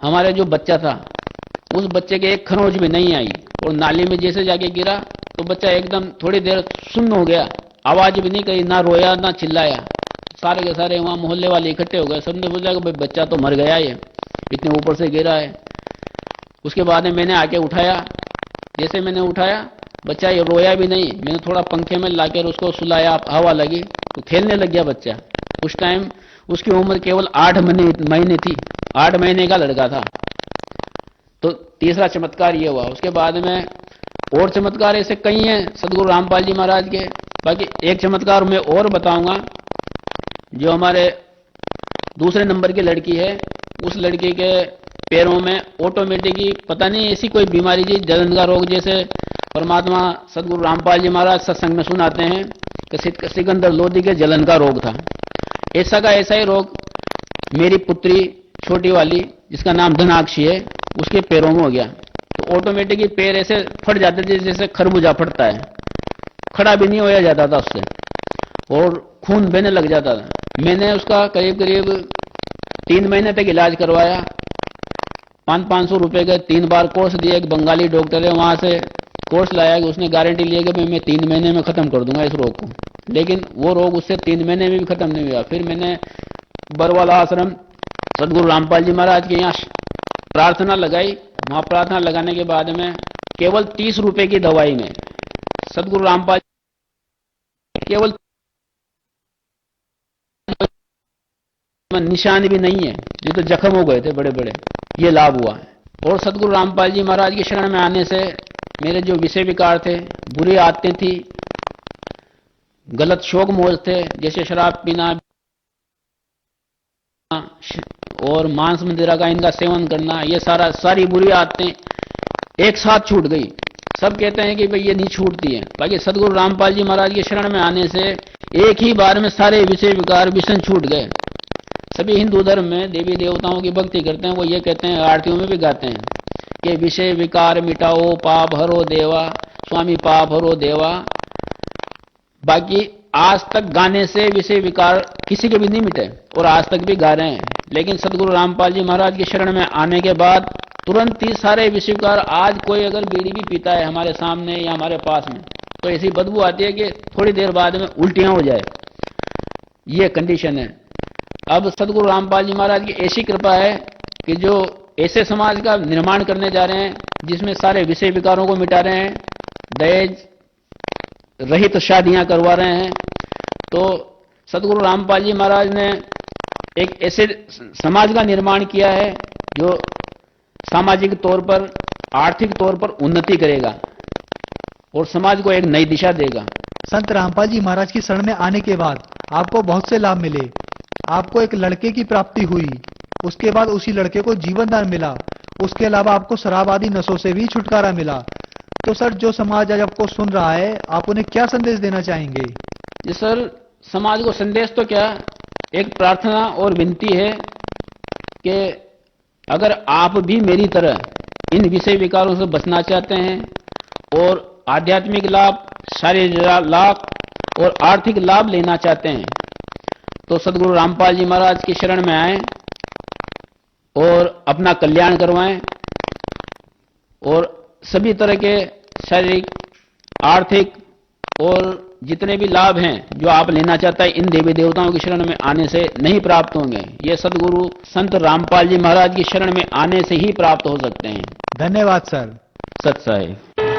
Speaker 5: हमारे जो बच्चा था उस बच्चे के एक खरोंच भी नहीं आई, और नाली में जैसे जाके गिरा तो बच्चा एकदम थोड़ी देर सुन्न हो गया, आवाज भी नहीं कही, ना रोया ना चिल्लाया। सारे के सारे वहां मोहल्ले वाले इकट्ठे हो गए, सबने बोला कि भाई बच्चा तो मर गया, ये इतने ऊपर से गिरा है। उसके बाद में मैंने आके उठाया, जैसे मैंने उठाया बच्चा ये रोया भी नहीं, मैंने थोड़ा पंखे में लाकर उसको सुलाया, हवा लगी तो खेलने लग गया बच्चा। उस टाइम उसकी उम्र केवल 8 महीने थी, 8 महीने का लड़का था। तो तीसरा चमत्कार ये हुआ। उसके बाद में और चमत्कार ऐसे कई हैं सदगुरु रामपाल जी महाराज के। बाकी एक चमत्कार मैं और बताऊंगा, जो हमारे दूसरे नंबर की लड़की है, उस लड़की के पैरों में ऑटोमेटिक ही पता नहीं ऐसी कोई बीमारी थी, जलन का रोग, जैसे परमात्मा सदगुरु रामपाल जी महाराज सत्संग में सुनाते हैं कि सिकंदर लोधी के जलन का रोग था। ऐसा का ऐसा ही रोग मेरी पुत्री छोटी वाली, जिसका नाम धनाक्षी है, उसके पैरों में हो गया। तो ऑटोमेटिक ही पैर ऐसे फट जाते थे जैसे खरबूजा फटता है, खड़ा भी नहीं होया जाता था उससे, और खून बहने लग जाता था। मैंने उसका करीब करीब 3 महीने तक इलाज करवाया, 500-500 रुपए के 3 बार कोर्स दिए। एक बंगाली डॉक्टर है, वहां से कोर्स लाया कि उसने गारंटी ली कि मैं 3 महीने में खत्म कर दूंगा इस रोग को, लेकिन वो रोग उससे 3 महीने में भी खत्म नहीं हुआ। फिर मैंने बरवाला आश्रम सदगुरु रामपाल जी महाराज के यहाँ प्रार्थना लगाई। वहां प्रार्थना लगाने के बाद में केवल 30 रुपए की दवाई में सदगुरु रामपाल केवल निशान भी नहीं है, ये तो जख्म हो गए थे बड़े बड़े, ये लाभ हुआ है। और सदगुरु रामपाल जी महाराज की शरण में आने से मेरे जो विषय विकार थे, बुरी आदतें थी, गलत शौक मोज थे, जैसे शराब पीना और मांस मदिरा का इनका सेवन करना, ये सारी बुरी आदतें एक साथ छूट गई। सब कहते हैं कि भाई ये नहीं छूटती है, बाकी सदगुरु रामपाल जी महाराज की शरण में आने से एक ही बार में सारे विषय विकार विषण छूट गए। सभी हिंदू धर्म में देवी देवताओं की भक्ति करते हैं, वो ये कहते हैं, आरतियों में भी गाते हैं कि विषय विकार मिटाओ पाप हरो देवा, स्वामी पाप हरो देवा। बाकी आज तक गाने से विषय विकार किसी के भी नहीं मिटे, और आज तक भी गा रहे हैं। लेकिन सदगुरु रामपाल जी महाराज की शरण में आने के बाद तुरंत ही सारे विषय विकार, आज कोई अगर बीड़ी भी पीता है हमारे सामने या हमारे पास में, तो ऐसी बदबू आती है कि थोड़ी देर बाद में उल्टियां हो जाए, ये कंडीशन है। अब सदगुरु रामपाल जी महाराज की ऐसी कृपा है कि जो ऐसे समाज का निर्माण करने जा रहे हैं जिसमें सारे विषय विकारों को मिटा रहे हैं, दहेज रहित शादियां करवा रहे हैं। तो सदगुरु रामपाल जी महाराज ने एक ऐसे समाज का निर्माण किया है जो सामाजिक तौर पर, आर्थिक तौर पर उन्नति करेगा और समाज को एक नई दिशा देगा।
Speaker 4: संत रामपाल जी महाराज की शरण में आने के बाद आपको बहुत से लाभ मिले। आपको एक लड़के की प्राप्ति हुई, उसके बाद उसी लड़के को जीवन दान मिला, उसके अलावा आपको शराब आदि नशों से भी छुटकारा मिला। तो सर, जो समाज आज आपको सुन रहा है, आप उन्हें क्या संदेश देना चाहेंगे?
Speaker 5: जी सर, समाज को संदेश तो क्या, एक प्रार्थना और विनती है कि अगर आप भी मेरी तरह इन विषय विकारों से बचना चाहते हैं और आध्यात्मिक लाभ, शारीरिक लाभ और आर्थिक लाभ लेना चाहते हैं, तो सदगुरु रामपाल जी महाराज की शरण में आएं और अपना कल्याण करवाएं, और सभी तरह के शारीरिक, आर्थिक और जितने भी लाभ हैं जो आप लेना चाहता है, इन देवी देवताओं की शरण में आने से नहीं प्राप्त होंगे। ये सदगुरु संत रामपाल जी महाराज की शरण में आने से ही प्राप्त हो सकते हैं।
Speaker 4: धन्यवाद सर।
Speaker 5: सत साहिब।